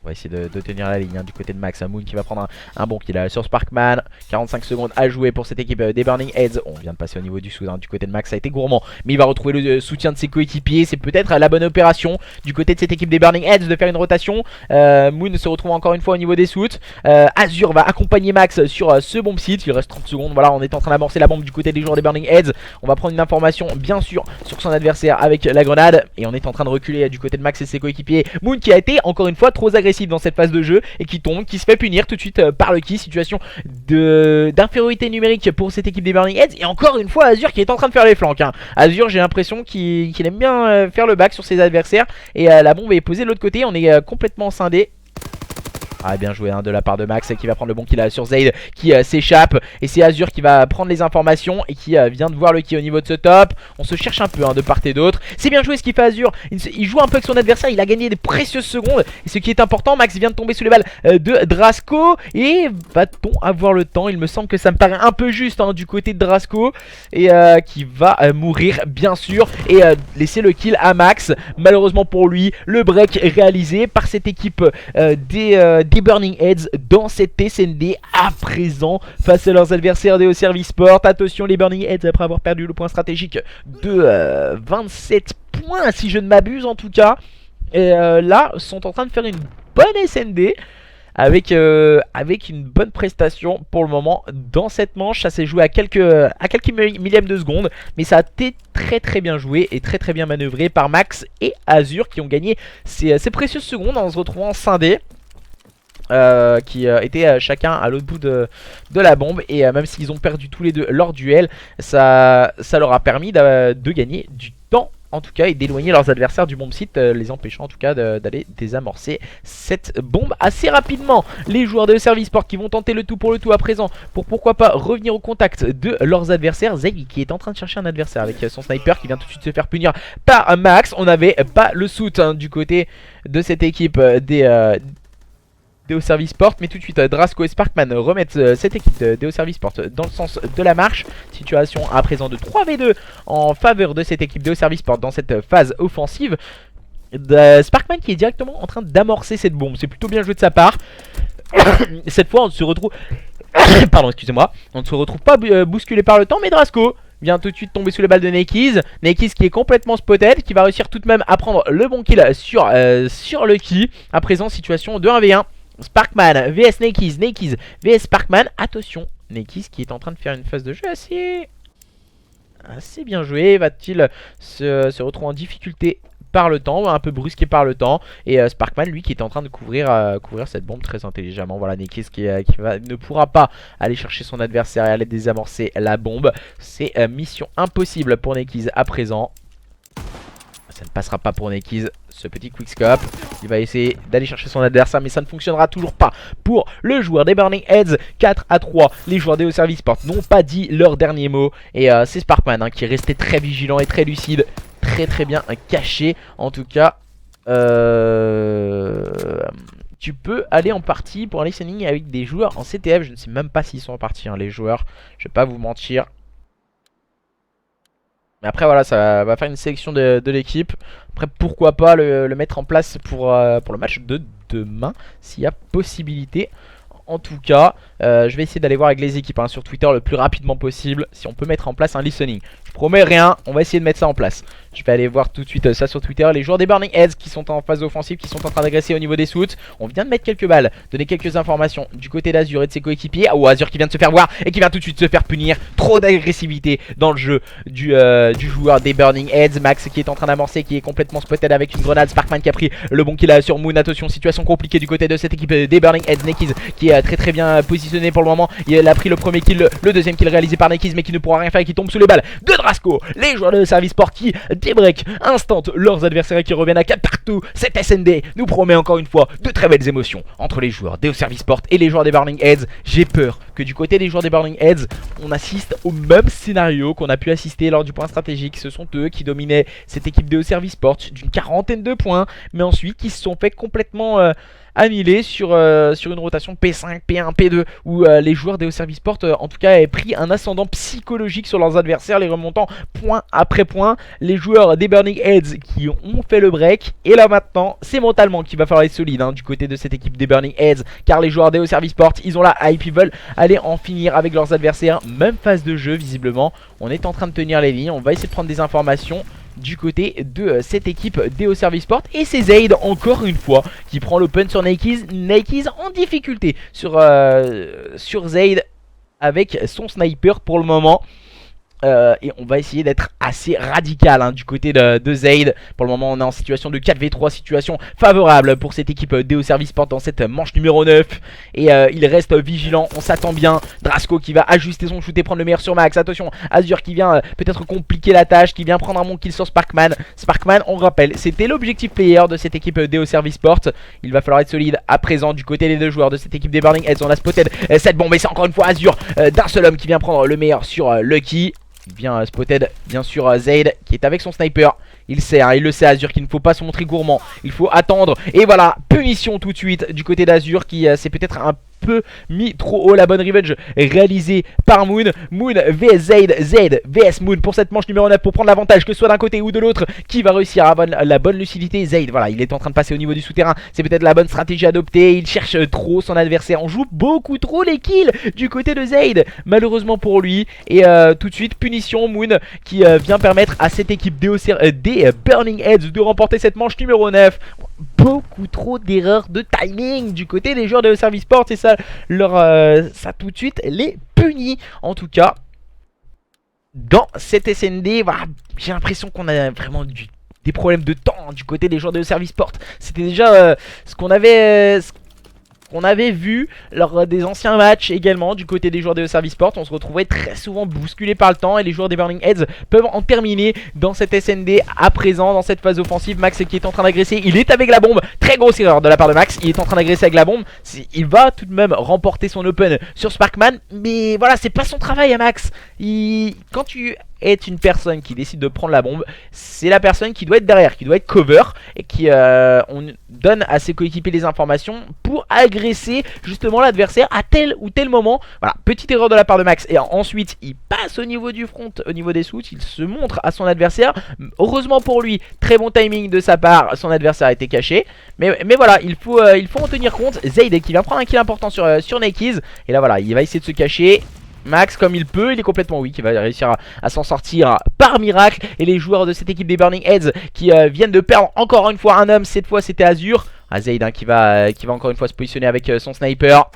On va essayer de tenir la ligne du côté de Max. Moon qui va prendre un bon kill sur Sparkman. 45 secondes à jouer pour cette équipe des Burning Heads. On vient de passer au niveau du sous du côté de Max. Ça a été gourmand, mais il va retrouver le soutien de ses coéquipiers. C'est peut-être la bonne opération du côté de cette équipe des Burning Heads de faire une rotation. Moon se retrouve encore une fois au niveau des soutes. Azur va accompagner Max sur ce bomb site. Il reste 30 secondes. Voilà, on est en train d'amorcer la bombe du côté des joueurs des Burning Heads. On va prendre une information bien sûr sur son adversaire avec la grenade. Et on est en train de reculer du côté de Max et ses coéquipiers. Moon qui a été encore une fois trop agressif dans cette phase de jeu et qui tombe, qui se fait punir tout de suite par Lucky. Situation d'infériorité numérique pour cette équipe des Burning Heads. Et encore une fois Azur qui est en train de faire les flancs. Azur, j'ai l'impression qu'il aime bien faire le back sur ses adversaires. Et la bombe est posée de l'autre côté. On est complètement scindé. Ah bien joué hein, de la part de Max qui va prendre le bon kill sur Zayd qui s'échappe. Et c'est Azur qui va prendre les informations et qui vient de voir le kill au niveau de ce top. On se cherche un peu hein, de part et d'autre. C'est bien joué ce qu'il fait Azur. Il joue un peu avec son adversaire, il a gagné des précieuses secondes. Et ce qui est important, Max vient de tomber sous les balles de Drasco. Et va-t-on avoir le temps? Il me semble que ça me paraît un peu juste hein, du côté de Drasco. Et qui va mourir bien sûr. Et laisser le kill à Max. Malheureusement pour lui, le break est réalisé par cette équipe des Burning Heads dans cette SND à présent face à leurs adversaires des Service Sport. Attention les Burning Heads après avoir perdu le point stratégique de 27 points si je ne m'abuse en tout cas. Et là sont en train de faire une bonne SND avec une bonne prestation pour le moment dans cette manche. Ça s'est joué à quelques millièmes de seconde, mais ça a été très bien joué et très bien manœuvré par Max et Azur qui ont gagné ces précieuses secondes en se retrouvant scindés. Qui étaient chacun à l'autre bout de la bombe. Et même s'ils ont perdu tous les deux leur duel, ça leur a permis de gagner du temps en tout cas et d'éloigner leurs adversaires du bomb site, les empêchant en tout cas d'aller désamorcer cette bombe assez rapidement. Les joueurs de Service Sport qui vont tenter le tout pour le tout à présent pour pourquoi pas revenir au contact de leurs adversaires. Zeg qui est en train de chercher un adversaire avec son sniper qui vient tout de suite se faire punir par Max. On n'avait pas le soute hein, du côté de cette équipe des Service Sport, mais tout de suite Drasco et Sparkman remettent cette équipe des Service Sport dans le sens de la marche. Situation à présent de 3v2 en faveur de cette équipe des Service Sport dans cette phase offensive. Sparkman qui est directement en train d'amorcer cette bombe, c'est plutôt bien joué de sa part. Cette fois on se retrouve pardon excusez-moi, on ne se retrouve pas bousculé par le temps, mais Drasco vient tout de suite tomber sous les balles de Nakiz. Nakiz qui est complètement spotted, qui va réussir tout de même à prendre le bon kill sur Lucky. À présent situation de 1v1. Sparkman vs Nakiz, Nakiz vs Sparkman. Attention, Nakiz qui est en train de faire une phase de jeu assez bien jouée. Va-t-il se retrouver en difficulté par le temps, un peu brusqué par le temps. Et Sparkman lui qui est en train de couvrir cette bombe très intelligemment. Voilà Nakiz qui ne pourra pas aller chercher son adversaire et aller désamorcer la bombe. C'est mission impossible pour Nakiz à présent. Ça ne passera pas pour Nakiz, ce petit quickscope. Il va essayer d'aller chercher son adversaire, mais ça ne fonctionnera toujours pas pour le joueur des Burning Heads. 4-3, les joueurs des Service Sport n'ont pas dit leur dernier mot. Et c'est Sparkman hein, qui est resté très vigilant et très lucide, très bien caché. En tout cas, tu peux aller en partie pour un listening avec des joueurs en CTF. Je ne sais même pas s'ils sont en partie hein, les joueurs, je vais pas vous mentir. Mais après voilà, ça va faire une sélection de l'équipe. Après pourquoi pas le mettre en place pour le match de demain s'il y a possibilité. En tout cas je vais essayer d'aller voir avec les équipes hein, sur Twitter le plus rapidement possible si on peut mettre en place un listening. Je promets rien, on va essayer de mettre ça en place. Je vais aller voir tout de suite ça sur Twitter. Les joueurs des Burning Heads qui sont en phase offensive, qui sont en train d'agresser au niveau des suits. On vient de mettre quelques balles, donner quelques informations du côté d'Azur et de ses coéquipiers. Oh, Azur qui vient de se faire voir et qui vient tout de suite se faire punir. Trop d'agressivité dans le jeu du joueur des Burning Heads. Max qui est en train d'amorcer, qui est complètement spotted avec une grenade. Sparkman qui a pris le bon kill sur Moon. Attention, situation compliquée du côté de cette équipe des Burning Heads. Nakiz qui est très bien positionné pour le moment. Il a pris le premier kill, le deuxième kill réalisé par Nakiz, mais qui ne pourra rien faire et qui tombe sous les balles de Drasco. Les joueurs de Service Sport qui débreak instant leurs adversaires qui reviennent à 4 partout. Cette SND nous promet encore une fois de très belles émotions entre les joueurs des Service Sport et les joueurs des Burning Heads. J'ai peur que du côté des joueurs des Burning Heads, on assiste au même scénario qu'on a pu assister lors du point stratégique. Ce sont eux qui dominaient cette équipe des Service Sport d'une quarantaine de points, mais ensuite qui se sont fait complètement annihilés sur une rotation P5, P1, P2 où les joueurs des Service Sport en tout cas avaient pris un ascendant psychologique sur leurs adversaires, les remontant point après point. Les joueurs des Burning Heads qui ont fait le break, et là maintenant c'est mentalement qu'il va falloir être solide hein, du côté de cette équipe des Burning Heads, car les joueurs des Service Sport ils ont la hype, ils veulent aller en finir avec leurs adversaires. Même phase de jeu visiblement, on est en train de tenir les lignes, on va essayer de prendre des informations du côté de cette équipe des Service Sport. Et c'est Zayd encore une fois qui prend l'open sur Nakiz. Nakiz en difficulté sur Zayd avec son sniper pour le moment. Et on va essayer d'être assez radical du côté de Zaid. Pour le moment on est en situation de 4v3, situation favorable pour cette équipe Deo Service Sport dans cette manche numéro 9. Et il reste vigilant, on s'attend bien. Drasco qui va ajuster son shoot et prendre le meilleur sur Max. Attention, Azur qui vient peut-être compliquer la tâche, qui vient prendre un bon kill sur Sparkman. Sparkman, on rappelle, c'était l'objectif player de cette équipe Deo Service Sport. Il va falloir être solide à présent du côté des deux joueurs de cette équipe des Burning Heads. On a spotted cette bombe et c'est encore une fois Azur d'un seul homme qui vient prendre le meilleur sur Lucky. Bien spotted, bien sûr Zaid qui est avec son sniper. Il sait, il le sait Azur qu'il ne faut pas se montrer gourmand. Il faut attendre. Et voilà, punition tout de suite du côté d'Azur qui s'est peut-être un peu mis trop haut. La bonne revenge réalisée par Moon. Moon vs Zaid, Zaid vs Moon pour cette manche numéro 9 pour prendre l'avantage que ce soit d'un côté ou de l'autre. Qui va réussir à avoir la bonne lucidité? Zaid, voilà, il est en train de passer au niveau du souterrain. C'est peut-être la bonne stratégie adoptée. Il cherche trop son adversaire. On joue beaucoup trop les kills du côté de Zaid, malheureusement pour lui. Et tout de suite, punition Moon qui vient permettre à cette équipe des Burning Heads de remporter cette manche numéro 9. Beaucoup trop d'erreurs de timing du côté des joueurs de Service Sport. Et ça, ça tout de suite les punit. En tout cas, dans cette SND, voilà, j'ai l'impression qu'on a vraiment des problèmes de temps du côté des joueurs de Service Sport. C'était déjà ce qu'on avait vu lors des anciens matchs également du côté des joueurs de Service Sport. On se retrouvait très souvent bousculé par le temps et les joueurs des Burning Heads peuvent en terminer dans cette SND à présent, dans cette phase offensive. Max qui est en train d'agresser, il est avec la bombe. Très grosse erreur de la part de Max, il est en train d'agresser avec la bombe. Il va tout de même remporter son open sur Sparkman, mais voilà, c'est pas son travail à Max. Quand tu est une personne qui décide de prendre la bombe, c'est la personne qui doit être derrière, qui doit être cover et qui on donne à ses coéquipiers les informations pour agresser justement l'adversaire à tel ou tel moment. Voilà, petite erreur de la part de Max et ensuite il passe au niveau du front, au niveau des shoots, il se montre à son adversaire. Heureusement pour lui, très bon timing de sa part, son adversaire a été caché. Mais voilà, il faut en tenir compte. Zaid qui vient prendre un kill important sur Nakiz et là voilà, il va essayer de se cacher. Max comme il peut, il est complètement weak, il va réussir à s'en sortir par miracle. Et les joueurs de cette équipe des Burning Heads qui viennent de perdre encore une fois un homme, cette fois c'était Azur. Zaid qui va encore une fois se positionner avec son sniper.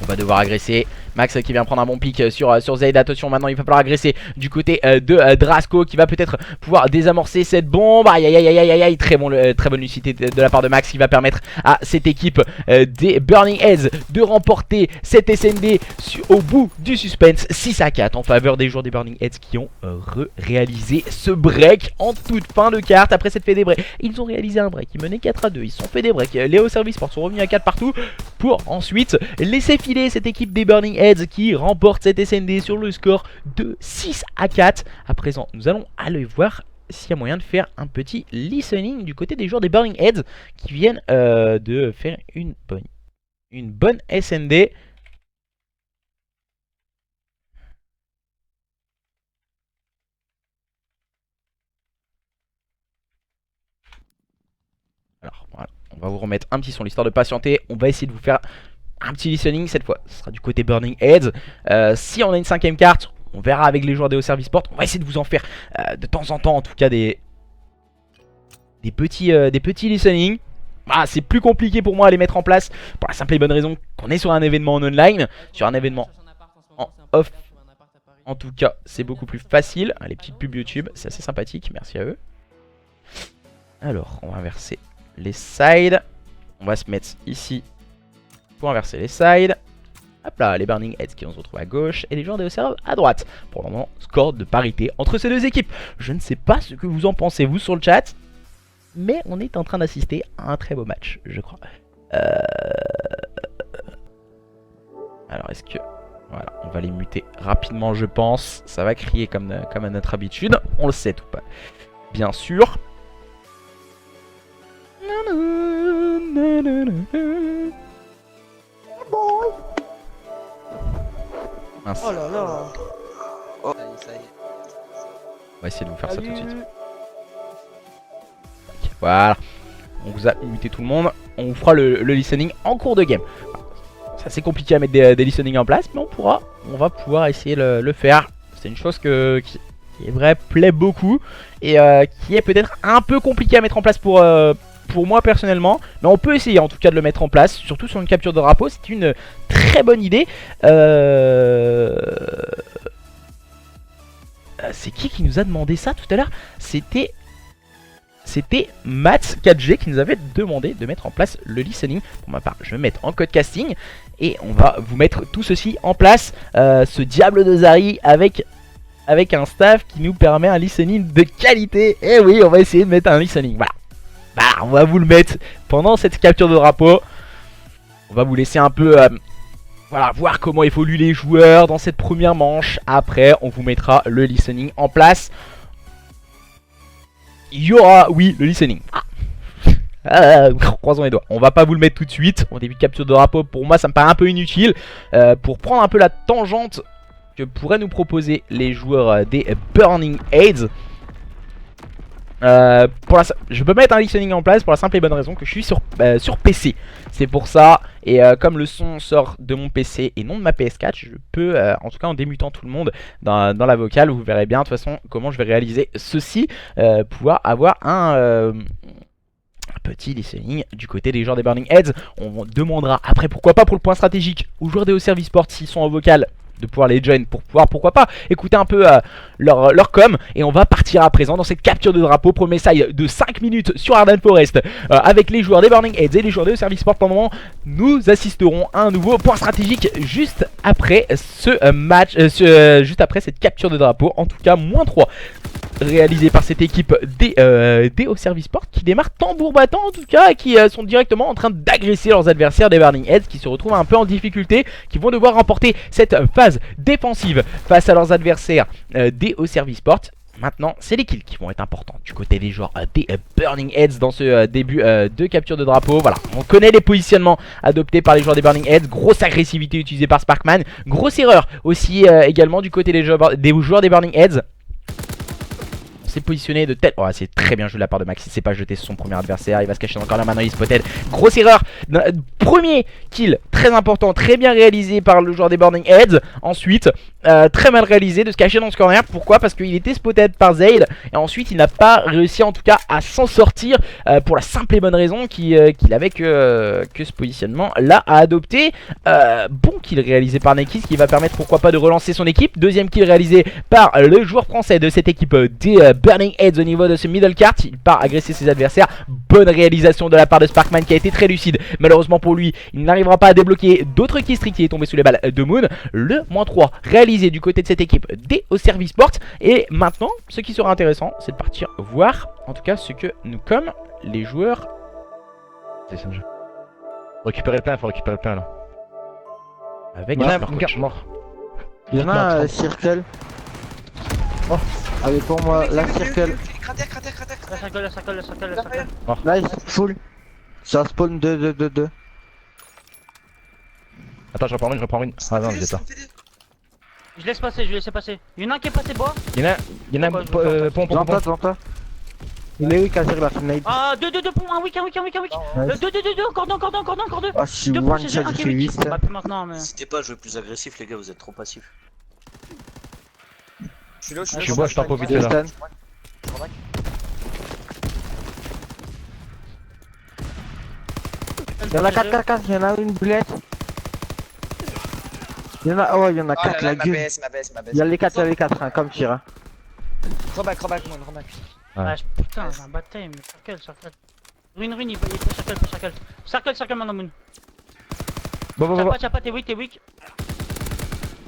On va devoir agresser. Max qui vient prendre un bon pic sur Zaid. Attention, maintenant il va falloir agresser du côté de Drasco qui va peut-être pouvoir désamorcer cette bombe. Aïe aïe aïe aïe aïe. Très bonne lucidité de la part de Max qui va permettre à cette équipe des Burning Heads de remporter cette SND au bout du suspense. 6-4 en faveur des joueurs des Burning Heads qui ont réalisé ce break en toute fin de carte. Après cette fait des breaks, ils ont réalisé un break, ils menaient 4-2, ils se sont fait des breaks. Les Deo Service Sport sont revenus à 4 partout pour ensuite laisser filer cette équipe des Burning Heads qui remporte cette SND sur le score de 6-4. À présent, nous allons aller voir s'il y a moyen de faire un petit listening du côté des joueurs des Burning Heads qui viennent de faire une bonne SND. Alors voilà, on va vous remettre un petit son l'histoire de patienter. On va essayer de vous faire un petit listening cette fois, ce sera du côté Burning Heads. Si on a une 5ème carte, on verra avec les joueurs de Deo Service Sport. On va essayer de vous en faire de temps en temps, en tout cas des petits listenings. Ah, c'est plus compliqué pour moi à les mettre en place pour la simple et bonne raison qu'on est sur un événement en online, sur un événement en off. En tout cas, c'est beaucoup plus facile. Les petites pubs YouTube, c'est assez sympathique, merci à eux. Alors, on va inverser les sides. On va se mettre ici pour inverser les sides. Hop là, les Burning Heads qui vont se retrouver à gauche et les joueurs de Serve à droite. Pour le moment, score de parité entre ces deux équipes. Je ne sais pas ce que vous en pensez vous sur le chat, mais on est en train d'assister à un très beau match, je crois. Alors est-ce que... Voilà, on va les muter rapidement je pense. Ça va crier comme à notre habitude. On le sait tout pas. Bien sûr. Mince. Oh là là. Oh, ça y est. On va essayer de vous faire ça tout de suite. Voilà. On vous a muté tout le monde. On vous fera le listening en cours de game. C'est assez compliqué à mettre des listenings en place, mais on va pouvoir essayer de le faire. C'est une chose qui est vrai, plaît beaucoup et qui est peut-être un peu compliqué à mettre en place pour moi personnellement, mais on peut essayer en tout cas de le mettre en place, surtout sur une capture de drapeau, c'est une très bonne idée. c'est qui nous a demandé ça tout à l'heure? C'était Mats4G qui nous avait demandé de mettre en place le listening. Pour ma part, je vais me mettre en code casting et on va vous mettre tout ceci en place. Ce diable de Zari avec un staff qui nous permet un listening de qualité. Et oui, on va essayer de mettre un listening. Voilà. Bah, on va vous le mettre pendant cette capture de drapeau. On va vous laisser un peu voilà, voir comment évoluent les joueurs dans cette première manche. Après, on vous mettra le listening en place. Il y aura, oui, le listening. Croisons les doigts. On va pas vous le mettre tout de suite. Au début de capture de drapeau, pour moi, ça me paraît un peu inutile. Pour prendre un peu la tangente que pourraient nous proposer les joueurs des Burning Aids. Je peux mettre un listening en place pour la simple et bonne raison que je suis sur PC. C'est pour ça. Et comme le son sort de mon PC et non de ma PS4, je peux, en tout cas en démutant tout le monde dans la vocale, vous verrez bien de toute façon comment je vais réaliser ceci. Pouvoir avoir un petit listening du côté des joueurs des Burning Heads. On demandera après, pourquoi pas pour le point stratégique, aux joueurs des Haut Service Sport s'ils sont en vocal, de pouvoir les join pour pouvoir, pourquoi pas, écouter un peu leur com. Et on va partir à présent dans cette capture de drapeau. Premier side de 5 minutes sur Arden Forest avec les joueurs des Burning Heads et les joueurs de Service Sport. Pendant le moment, nous assisterons à un nouveau point stratégique juste après ce match, juste après cette capture de drapeau. En tout cas, -3 réalisé par cette équipe des Haut Service Sport qui démarre tambour battant en tout cas, et qui sont directement en train d'agresser leurs adversaires des Burning Heads qui se retrouvent un peu en difficulté, qui vont devoir remporter cette phase défensive face à leurs adversaires des Haut Service Sport. Maintenant, c'est les kills qui vont être importants du côté des joueurs des Burning Heads dans ce début de capture de drapeau. Voilà, on connaît les positionnements adoptés par les joueurs des Burning Heads. Grosse agressivité utilisée par Sparkman. Grosse erreur aussi également du côté des joueurs des Burning Heads. S'est positionné de tête. Oh, c'est très bien joué de la part de Max. Il s'est pas jeté sur son premier adversaire. Il va se cacher encore là maintenant. Il se peut-être. Grosse erreur. Premier kill très important. Très bien réalisé par le joueur des Burning Heads. Ensuite, très mal réalisé de se cacher dans ce corner. Pourquoi? Parce qu'il était spotted par Zaid. Et ensuite, il n'a pas réussi en tout cas à s'en sortir. Pour la simple et bonne raison qu'il avait que ce positionnement là à adopter. Bon kill réalisé par Nekis qui va permettre pourquoi pas de relancer son équipe. Deuxième kill réalisé par le joueur français de cette équipe des Burning Heads au niveau de ce middle cart. Il part agresser ses adversaires. Bonne réalisation de la part de Sparkman qui a été très lucide. Malheureusement pour lui, il n'arrivera pas à débloquer d'autres kills strict. Il est tombé sous les balles de Moon. Le -3 réalisé du côté de cette équipe des Haut Service Sport. Et maintenant, ce qui sera intéressant, c'est de partir voir en tout cas ce que nous comme les joueurs. C'est ça le jeu. Récupérer le plein, faut récupérer le plein là. Avec Il y en a leur une coach. carte mort. Il y en a un circle. Oh. Allez pour moi, la circle. Cratère. La circle. Là il full. Ça spawn 2. Attends, je reprends une. Ah non, il est là. Je laisse passer. Il y en a un qui est passé bois. Il y en a un pont. Devant toi. Il est weak à la finale. Ah, deux ponts, un week. Nice. Deux, encore deux. Ah, je suis Deux one ponts, shot, un je qui est suis weak. 8. Bah, plus maintenant, mais. N'hésitez pas à jouer plus agressif, les gars, vous êtes trop passifs. Je suis là, Je suis bois, je t'en profite là. Stun. Il y en a 4, il y en a une boulette. Il y en a, oh, il y en a 4 la gueule. ma baisse. Il y a les 4, hein, comme tir. Hein. Reback, Ouais. Ah, putain, j'ai un bad time. Circle. Ruin, il peut circle. Circle maintenant, Moon. Bon. T'as pas, t'es weak.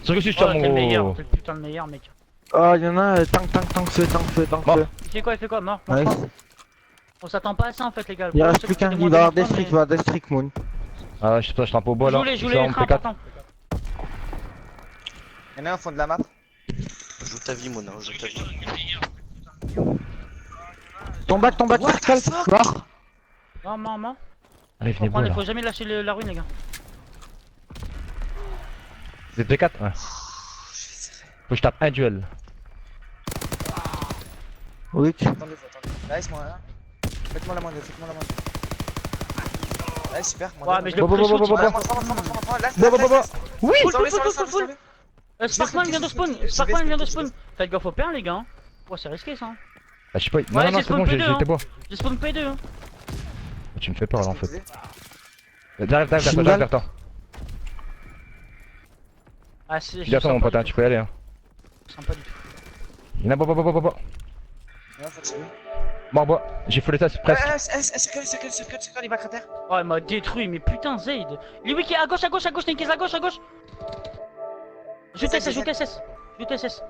C'est que si je Oh, tire t'es le meilleur, mon. t'es le putain le meilleur, mec. Oh, il y en a tank feu. Mort. Il fait quoi, mort. Nice. On s'attend pas à ça en fait, les gars. Il reste plus qu'un, il va avoir des streaks, Moon. Ah ouais, je suis un peu au bois là. Joue les écrans importants. Y'en a un au fond de la map. Joue ta vie, Mona, joue ta vie. Ton back, circle. Mort. Mort. Allez, venez bois là. Faut jamais lâcher la ruine, les gars. Vous êtes P4? Ouais. Faut que je tape un duel. Oui. Attendez. Laisse-moi là. Faites-moi la moindre. Ouais, super. Ouais, mais je le Bon. pré-shoot. Oui. Full. Sparkman vient de spawn. Faites gaffe au pain, les gars. Ouais, c'est risqué ça. Ah, je sais pas. Ouais, Non, c'est c'est bon, spawn j'ai P2, été bois. J'ai spawn P2. Hein. Tu me fais peur là en fait. J'arrive vers toi. Ah, c'est Fais attention mon pote, tu peux y aller. Sympa du tout. Il y en a, bois. Bois. J'ai foulé ça presque. Circle, il va cratère. Oh, il m'a détruit, mais putain, Zaid. Lui qui est à gauche, Ninkis, à gauche. Je TSS.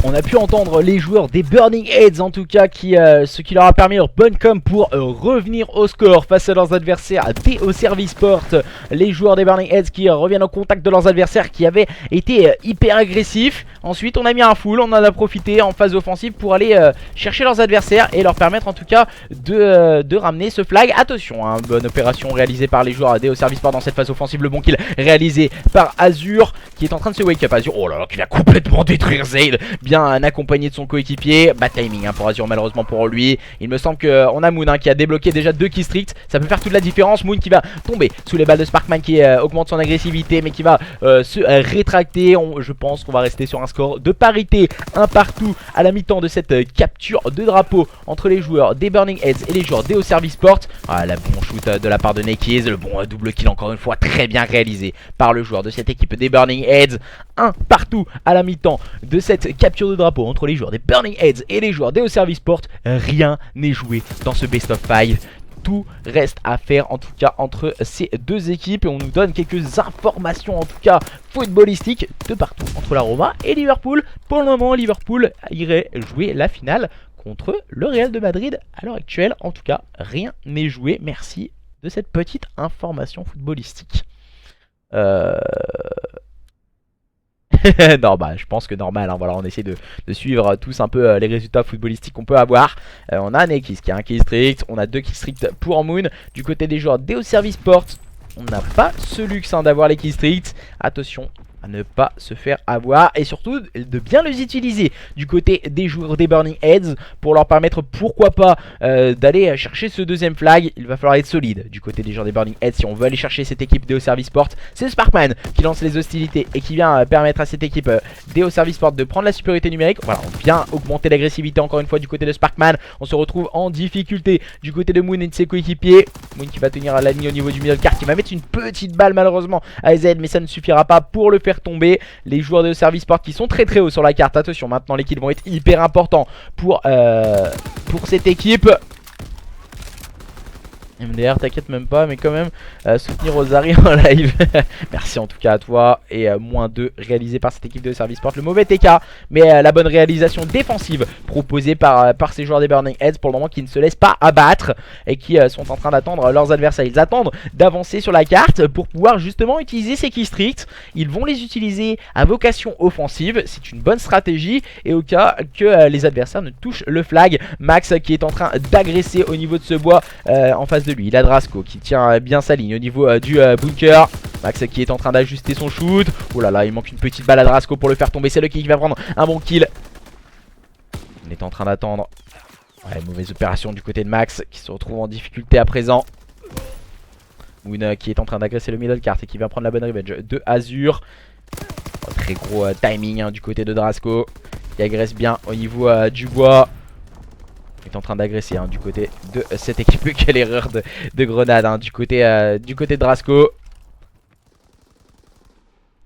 On a pu entendre les joueurs des Burning Heads en tout cas, ce qui leur a permis leur bonne com pour revenir au score face à leurs adversaires des au service sport. Les joueurs des Burning Heads qui reviennent au contact de leurs adversaires qui avaient été hyper agressifs. Ensuite on a mis un full, on en a profité en phase offensive pour aller chercher leurs adversaires et leur permettre en tout cas de ramener ce flag. Attention, hein, bonne opération réalisée par les joueurs des au service sport dans cette phase offensive. Le bon kill réalisé par Azur qui est en train de se wake up. Azur, oh là là, qui va complètement détruire Zaid. Bien accompagné de son coéquipier. Bad timing hein, pour Azur, malheureusement pour lui. Il me semble qu'on a Moon hein, qui a débloqué déjà 2 kills stricts. Ça peut faire toute la différence. Moon qui va tomber sous les balles de Sparkman qui augmente son agressivité mais qui va se rétracter. Je pense qu'on va rester sur un score de parité, un partout à la mi-temps de cette capture de drapeau entre les joueurs des Burning Heads et les joueurs des au service sport. Ah, la bon shoot de la part de Ninkis, le bon double kill encore une fois très bien réalisé par le joueur de cette équipe des Burning Heads. Un partout à la mi-temps de cette capture de drapeau entre les joueurs des Burning Heads et les joueurs des au service sport. Rien n'est joué dans ce best of 5. Tout reste à faire en tout cas entre ces deux équipes et on nous donne quelques informations en tout cas footballistiques de partout entre la Roma et Liverpool. Pour le moment Liverpool irait jouer la finale contre le Real de Madrid à l'heure actuelle. En tout cas rien n'est joué. Merci de cette petite information footballistique. Non bah je pense que normal hein, voilà, on essaie de suivre tous un peu les résultats footballistiques qu'on peut avoir. On a Ninkis qui a un kill strict, on a 2 kills stricts pour Moon. Du côté des joueurs des au service sport, on n'a pas ce luxe hein, d'avoir les kills stricts. Attention à ne pas se faire avoir et surtout de bien les utiliser du côté des joueurs des Burning Heads pour leur permettre pourquoi pas d'aller chercher ce deuxième flag. Il va falloir être solide du côté des joueurs des Burning Heads si on veut aller chercher cette équipe des au service sport. C'est Sparkman qui lance les hostilités et qui vient permettre à cette équipe des au service sport de prendre la supériorité numérique. Voilà, on vient augmenter l'agressivité encore une fois du côté de Sparkman. On se retrouve en difficulté du côté de Moon et de ses coéquipiers. Moon qui va tenir la ligne au niveau du middle card, qui va mettre une petite balle malheureusement à Z, mais ça ne suffira pas pour le faire tomber. Les joueurs de service sport qui sont très haut sur la carte. Attention, maintenant les kills vont être hyper importants pour cette équipe. MDR, t'inquiète même pas, mais quand même soutenir Rosari en live. Merci en tout cas à toi. Et -2 réalisé par cette équipe de service sport. Le mauvais TK, mais la bonne réalisation défensive proposée par ces joueurs des Burning Heads pour le moment, qui ne se laissent pas abattre et qui sont en train d'attendre leurs adversaires. Ils attendent d'avancer sur la carte pour pouvoir justement utiliser ces kills stricts. Ils vont les utiliser à vocation offensive. C'est une bonne stratégie et au cas que les adversaires ne touchent le flag. Max qui est en train d'agresser au niveau de ce bois en face de lui. Il a Drasco qui tient bien sa ligne au niveau du bunker. Max qui est en train d'ajuster son shoot. Oh là là, il manque une petite balle à Drasco pour le faire tomber. C'est le qui va prendre un bon kill. On est en train d'attendre. Ouais, mauvaise opération du côté de Max qui se retrouve en difficulté à présent. Moon qui est en train d'agresser le middle cart et qui va prendre la bonne revenge de Azur. Oh, très gros timing hein, du côté de Drasco qui agresse bien au niveau du bois. Est en train d'agresser hein, du côté de cette équipe. Quelle erreur de grenade hein, du côté de Drasco.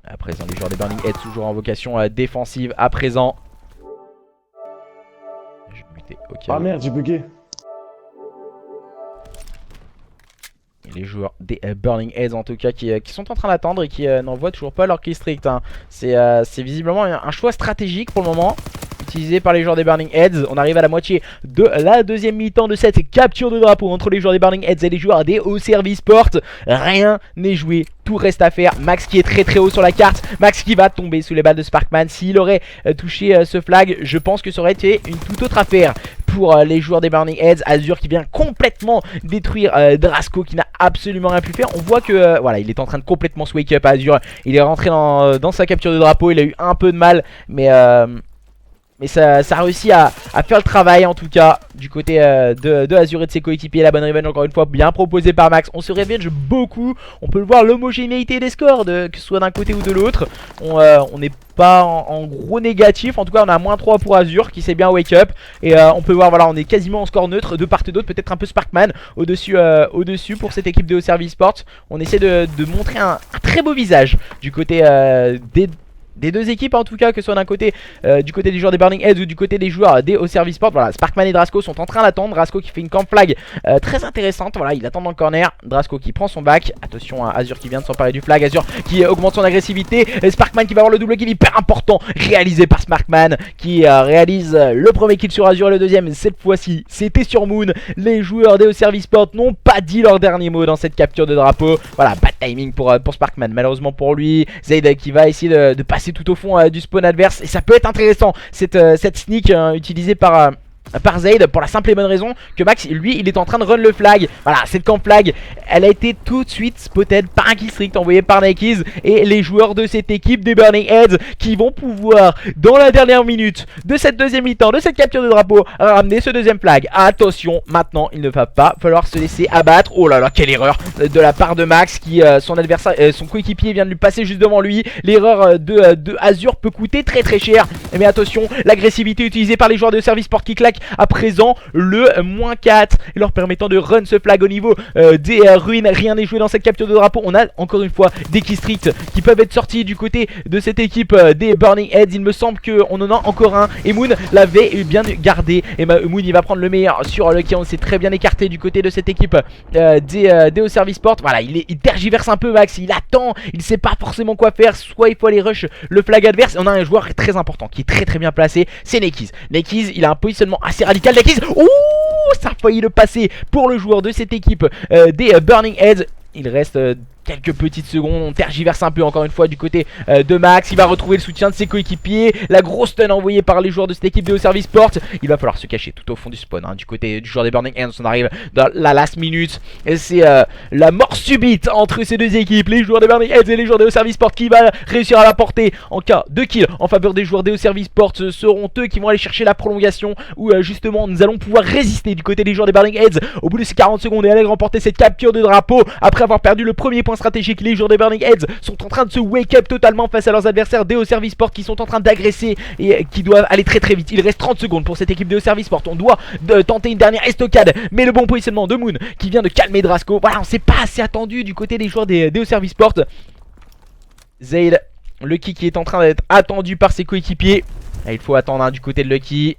À présent les joueurs des Burning Heads toujours en vocation défensive à présent. Je vais muter au cas. Ah merde, j'ai bugué. Et les joueurs des Burning Heads en tout cas qui sont en train d'attendre et qui n'envoient toujours pas leur kill strict hein. C'est visiblement un choix stratégique pour le moment utilisé par les joueurs des Burning Heads. On arrive à la moitié de la deuxième mi-temps de cette capture de drapeau entre les joueurs des Burning Heads et les joueurs des au service sport. Rien n'est joué, tout reste à faire. Max qui est très haut sur la carte. Max qui va tomber sous les balles de Sparkman. S'il aurait touché ce flag, je pense que ça aurait été une toute autre affaire pour les joueurs des Burning Heads. Azur qui vient complètement détruire Drasco qui n'a absolument rien pu faire. On voit que voilà, il est en train de complètement se wake up. Azur, il est rentré dans sa capture de drapeau. Il a eu un peu de mal, mais ça a réussi à faire le travail en tout cas du côté de Azur et de ses coéquipiers. La bonne revenge encore une fois bien proposée par Max. On se revenge beaucoup. On peut le voir, l'homogénéité des scores que ce soit d'un côté ou de l'autre. On n'est pas en gros négatif. En tout cas on a -3 pour Azur qui s'est bien wake up. Et on peut voir voilà, on est quasiment en score neutre de part et d'autre. Peut-être un peu Sparkman au-dessus pour cette équipe de au service sport. On essaie de montrer un très beau visage du côté des deux équipes en tout cas, que ce soit d'un côté du côté des joueurs des Burning Heads ou du côté des joueurs des Au-Service Sport. Voilà, Sparkman et Drasco sont en train d'attendre. Drasco qui fait une camp flag très intéressante. Voilà, il attend dans le corner. Drasco qui prend son back. Attention à Azur qui vient de s'emparer du flag. Azur qui augmente son agressivité. Et Sparkman qui va avoir le double kill hyper important réalisé par Sparkman, qui réalise le premier kill sur Azur et le deuxième cette fois-ci c'était sur Moon. Les joueurs des Au-Service Sport n'ont pas dit leur dernier mot dans cette capture de drapeau. Voilà, bad timing pour Sparkman malheureusement pour lui. Zayd qui va essayer de passer tout au fond du spawn adverse, et ça peut être intéressant cette sneak utilisée par Zayd, pour la simple et bonne raison que Max, lui, il est en train de run le flag. Voilà, cette camp flag, elle a été tout de suite spotted par un kill streak envoyé par Nikes, et les joueurs de cette équipe des Burning Heads qui vont pouvoir, dans la dernière minute de cette deuxième mi-temps, de cette capture de drapeau, ramener ce deuxième flag. Attention, maintenant, il ne va pas falloir se laisser abattre. Oh là là, quelle erreur de la part de Max, qui son adversaire, son coéquipier vient de lui passer juste devant lui. L'erreur de Azur peut coûter très très cher. Mais attention, l'agressivité utilisée par les joueurs de Service Sport qui claquent à présent le -4, leur permettant de run ce flag au niveau des ruines. Rien n'est joué dans cette capture de drapeau. On a encore une fois des killstreaks qui peuvent être sortis du côté de cette équipe des Burning Heads. Il me semble qu'on en a encore un, et Moon l'avait bien gardé. Et Moon il va prendre le meilleur sur Lucky. On s'est très bien écarté du côté de cette équipe des Au-Service Sport. Voilà, il tergiverse un peu Max, il attend, il sait pas forcément quoi faire. Soit il faut aller rush le flag adverse. On a un joueur très important qui est très bien placé, c'est Nikes. Nikes, il a un positionnement assez radical. Nikes, ouh, ça a failli le passer pour le joueur de cette équipe des Burning Heads. Il reste quelques petites secondes, on tergiverse un peu encore une fois du côté de Max. Il va retrouver le soutien de ses coéquipiers. La grosse stun envoyée par les joueurs de cette équipe de Au-Service Sport. Il va falloir se cacher tout au fond du spawn du côté du joueur des Burning Hands. On arrive dans la last minute, et c'est la mort subite entre ces deux équipes, les joueurs des Burning Hands et les joueurs des Au-Service Sport, qui va réussir à la porter en cas de kill en faveur des joueurs des Au-Service Sport. Ce seront eux qui vont aller chercher la prolongation, où justement nous allons pouvoir résister du côté des joueurs des Burning Heads au bout de ces 40 secondes et aller remporter cette capture de drapeau après avoir perdu le premier point stratégique. Les joueurs des Burning Heads sont en train de se wake up totalement face à leurs adversaires des Au-Service Sport, qui sont en train d'agresser et qui doivent aller très vite. Il reste 30 secondes pour cette équipe des Au-Service Sport. On doit tenter une dernière estocade, mais le bon positionnement de Moon qui vient de calmer Drasco. Voilà, on s'est pas assez attendu du côté des joueurs des Au-Service Sport. Zayd, Lucky qui est en train d'être attendu par ses coéquipiers. Il faut attendre du côté de Lucky.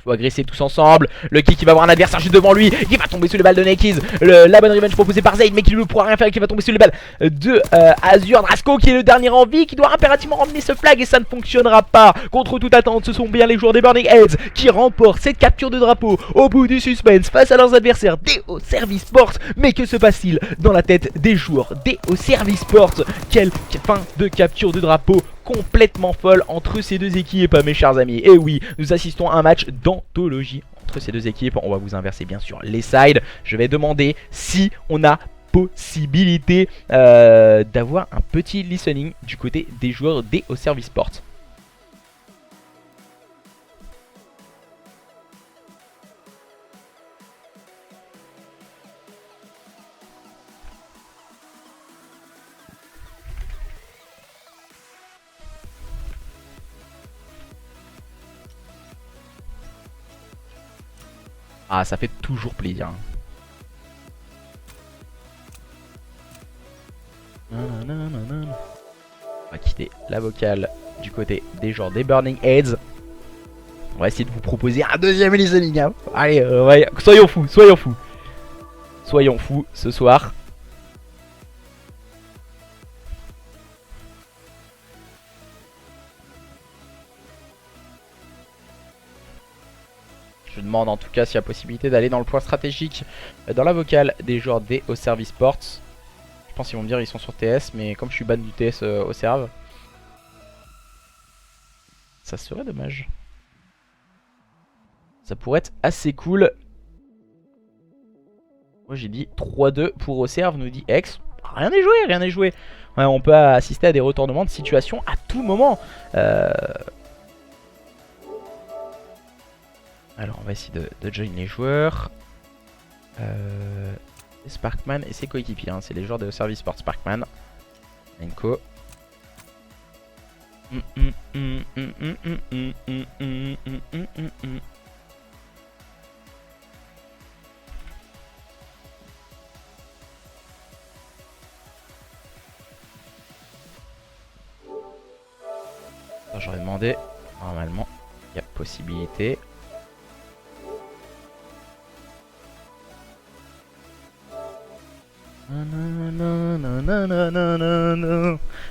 Faut agresser tous ensemble. Lucky qui va avoir un adversaire juste devant lui, qui va tomber sous les balles de Nikes. La bonne revenge proposée par Zayd, mais qui ne pourra rien faire, qui va tomber sous les balles de Azur. Drasco qui est le dernier en vie, qui doit impérativement ramener ce flag, et ça ne fonctionnera pas. Contre toute attente, ce sont bien les joueurs des Burning Heads qui remportent cette capture de drapeau au bout du suspense face à leurs adversaires des Au-Service Sport. Mais que se passe-t-il dans la tête des joueurs des Au-Service Sport? Quelle fin de capture de drapeau complètement folle entre ces deux équipes, mes chers amis. Et oui, nous assistons à un match d'anthologie entre ces deux équipes. On va vous inverser bien sûr les sides. Je vais demander si on a possibilité d'avoir un petit listening du côté des joueurs des Au-Service Sport. Ah, ça fait toujours plaisir. On va quitter la vocale du côté des joueurs des Burning Heads. On va essayer de vous proposer un deuxième listening. Allez, soyons fous, soyons fous. Soyons fous ce soir. Je demande en tout cas s'il y a possibilité d'aller dans le point stratégique dans la vocale des joueurs des Au-Service Sports. Je pense qu'ils vont me dire qu'ils sont sur TS, mais comme je suis ban du TS au serve, ça serait dommage. Ça pourrait être assez cool. Moi j'ai dit 3-2 pour au serve, nous dit X. Rien n'est joué, rien n'est joué. Ouais, on peut assister à des retournements de situation à tout moment. Alors on va essayer de join les joueurs. Sparkman et ses coéquipiers, c'est les joueurs de Au-Service Sport. Sparkman, Enko. J'aurais demandé. Normalement, il y a possibilité.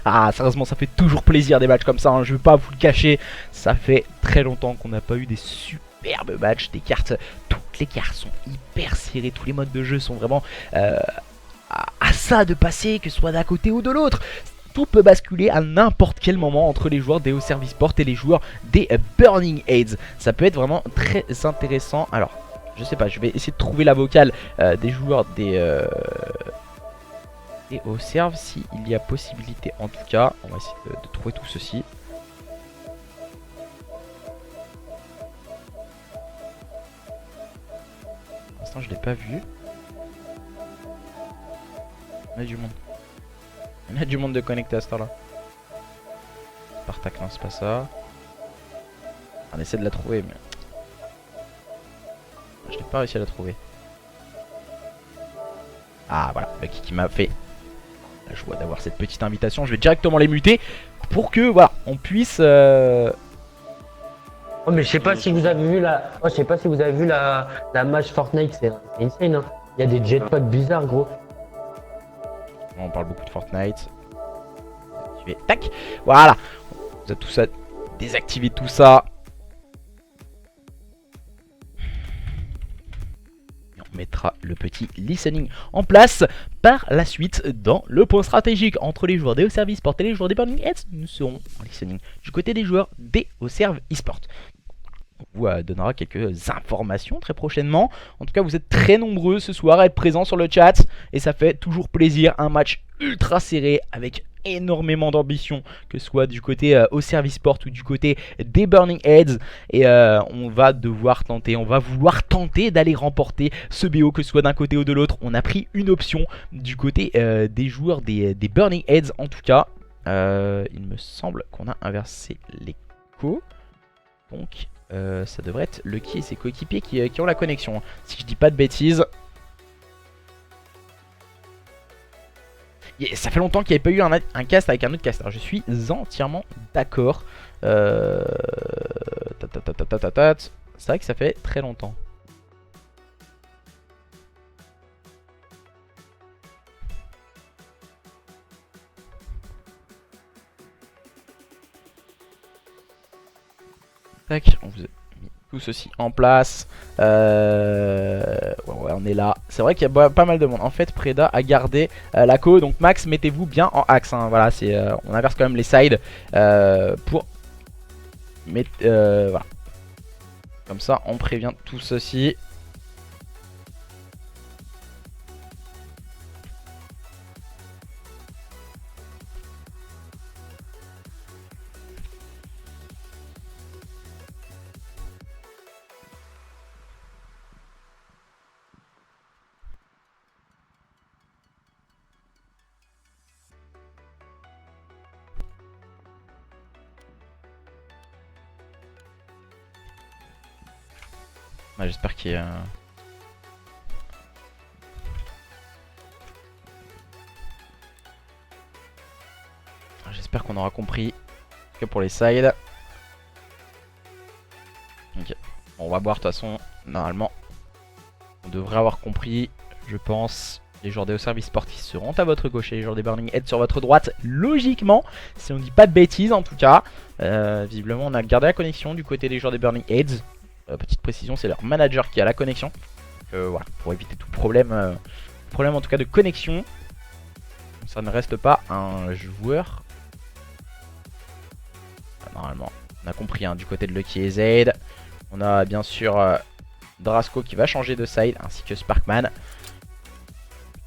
Ah, sérieusement, ça fait toujours plaisir des matchs comme ça, hein, je vais pas vous le cacher. Ça fait très longtemps qu'on n'a pas eu des superbes matchs, des cartes. Toutes les cartes sont hyper serrées, tous les modes de jeu sont vraiment à ça de passer, que ce soit d'un côté ou de l'autre. Tout peut basculer à n'importe quel moment entre les joueurs des Hauts Service Sport et les joueurs des Burning Aids. Ça peut être vraiment très intéressant. Alors, je sais pas, je vais essayer de trouver la vocale des joueurs des Hauts Serv, s'il y a possibilité. En tout cas, on va essayer de trouver tout ceci. Pour l'instant, je l'ai pas vu. On a du monde. Il y a du monde de connecté à ce temps-là. Spartak, non, c'est pas ça. On essaie de la trouver, mais je n'ai pas réussi à la trouver. Ah, voilà, Lucky qui m'a fait la joie d'avoir cette petite invitation. Je vais directement les muter pour que, voilà, on puisse. Oh, mais je sais pas si vous avez vu la. Oh, je sais pas si vous avez vu la match Fortnite, c'est insane, hein. Il y a des jetpacks bizarres, gros. On parle beaucoup de Fortnite. Tac, voilà. Vous avez tout ça, désactivé tout ça. Et on mettra le petit listening en place par la suite dans le point stratégique entre les joueurs des Hauts Service Sport et les joueurs des Burning Heads. Nous serons en listening du côté des joueurs des Hauts Serv eSport. On vous donnera quelques informations très prochainement. En tout cas, vous êtes très nombreux ce soir à être présents sur le chat et ça fait toujours plaisir. Un match ultra serré avec énormément d'ambition, que ce soit du côté Hauts Service Sport ou du côté des Burning Heads. Et on va devoir tenter, on va vouloir tenter d'aller remporter ce BO, que ce soit d'un côté ou de l'autre. On a pris une option du côté des joueurs des Burning Heads. En tout cas, il me semble qu'on a inversé les co. Donc ça devrait être Lucky et ses coéquipiers qui ont la connexion, si je dis pas de bêtises. Ça fait longtemps qu'il n'y avait pas eu un cast avec un autre caster. Je suis entièrement d'accord. C'est vrai que ça fait très longtemps. Tac, on vous a mis tout ceci en place. Ouais, on est là. C'est vrai qu'il y a pas mal de monde. En fait, Preda a gardé la co. Donc Max, mettez-vous bien en axe, hein. Voilà, on inverse quand même les sides pour mettre. Voilà. Comme ça, on prévient tout ceci. Ouais, j'espère qu'il y a... J'espère qu'on aura compris que pour les sides. Ok. Bon, on va voir de toute façon. Normalement, on devrait avoir compris, je pense. Les joueurs des Hauts Service sportifs seront à votre gauche et les joueurs des Burning Heads sur votre droite. Logiquement, si on dit pas de bêtises en tout cas. Visiblement, on a gardé la connexion du côté des joueurs des Burning Heads. Petite précision, c'est leur manager qui a la connexion. Voilà, pour éviter tout problème en tout cas de connexion. Ça ne reste pas un joueur. Normalement, on a compris, hein, du côté de Lucky et Zaid. On a bien sûr Drasco qui va changer de side, ainsi que Sparkman.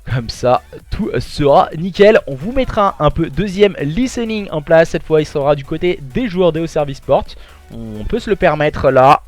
Comme ça, tout sera nickel. On vous mettra un peu deuxième listening en place. Cette fois, il sera du côté des joueurs des Hauts Service Sport. On peut se le permettre là,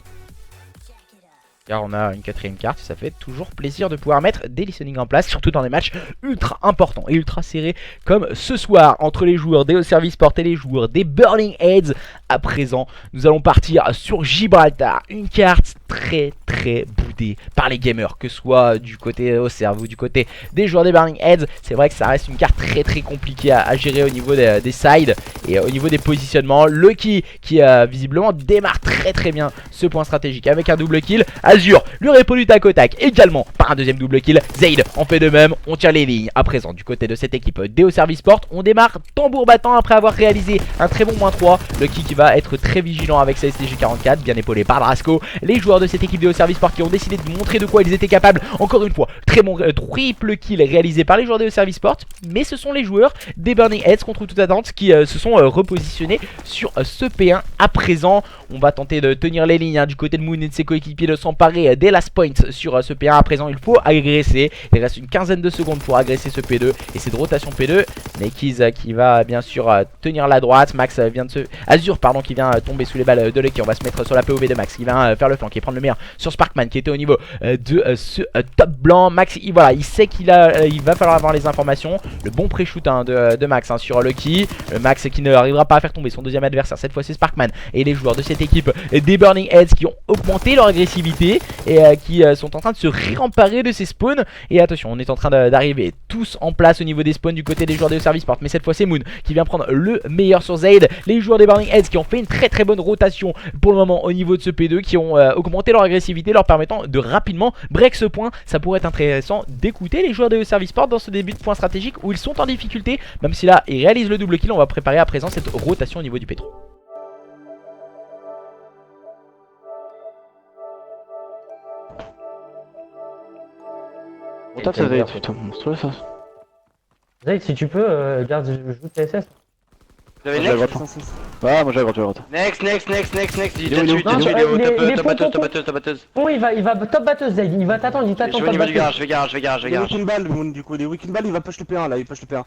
car on a une quatrième carte, ça fait toujours plaisir de pouvoir mettre des listenings en place, surtout dans des matchs ultra importants et ultra serrés comme ce soir entre les joueurs des Hauts Service Sport et les joueurs des Burning Heads. À présent, nous allons partir sur Gibraltar, une carte très brutale. boudé par les gamers, que ce soit du côté Auxerre ou du côté des joueurs des Burning Heads. C'est vrai que ça reste une carte très compliquée à gérer au niveau des sides et au niveau des positionnements. Lucky qui visiblement démarre très bien ce point stratégique avec un double kill. Azur lui répond du tac au tac également par un deuxième double kill. Zaid en fait de même, on tire les lignes. À présent du côté de cette équipe DO Service Sport, on démarre tambour battant après avoir réalisé un très bon -3. Lucky qui va être très vigilant avec sa STG44, bien épaulé par Drasco. Les joueurs de cette équipe DO Service Sport qui ont décidé de montrer de quoi ils étaient capables. Encore une fois, très bon triple kill réalisé par les joueurs DO Service Sport, mais ce sont les joueurs des Burning Heads contre toute attente qui se sont repositionnés sur ce P1. À présent, on va tenter de tenir les lignes du côté de Moon et de ses coéquipiers, de s'emparer des last points sur ce P1. À présent, il faut agresser. Il reste une quinzaine de secondes pour agresser ce P2 et c'est de rotation P2. Nekiz qui va bien sûr tenir la droite. Max vient de se... Azur pardon, qui vient tomber sous les balles de Lucky. On va se mettre sur la POV de Max qui vient faire le flanc, qui prend le meilleur sur Sparkman qui était au niveau de ce top blanc. Max voilà, il sait qu'il va falloir avoir les informations. Le bon pré-shoot de Max sur Lucky. Max qui ne arrivera pas à faire tomber son deuxième adversaire. Cette fois c'est Sparkman et les joueurs de cette équipe des Burning Heads qui ont augmenté leur agressivité et qui sont en train de se réemparer de ces spawns. Et attention, on est en train d'arriver tous en place au niveau des spawns du côté des joueurs de Service Sport. Mais cette fois c'est Moon qui vient prendre le meilleur sur Zaid. Les joueurs des Burning Heads qui ont fait une très bonne rotation pour le moment au niveau de ce P2, qui ont augmenté leur agressivité, leur permettant de rapidement break ce point. Ça pourrait être intéressant d'écouter les joueurs de Service Sport dans ce début de point stratégique où ils sont en difficulté. Même si là ils réalisent le double kill, on va préparer à présent cette rotation au niveau du P3. Mon taf, ça va être putain monstrueux ça. Zaid, si tu peux, garde, je joue TSS. Vous avez Moi, j'ai next la droite. Ouais, moi j'ai la droite. Next. Il est T'as batteuse. Bon, il va top batteuse, Zaid. Il va t'attendre, il t'attend Je top vais du garage, batteuse. je vais garage. Il est weekend ball, Moon, du coup, il est weekend ball, il va push le P1 là, il push le P1.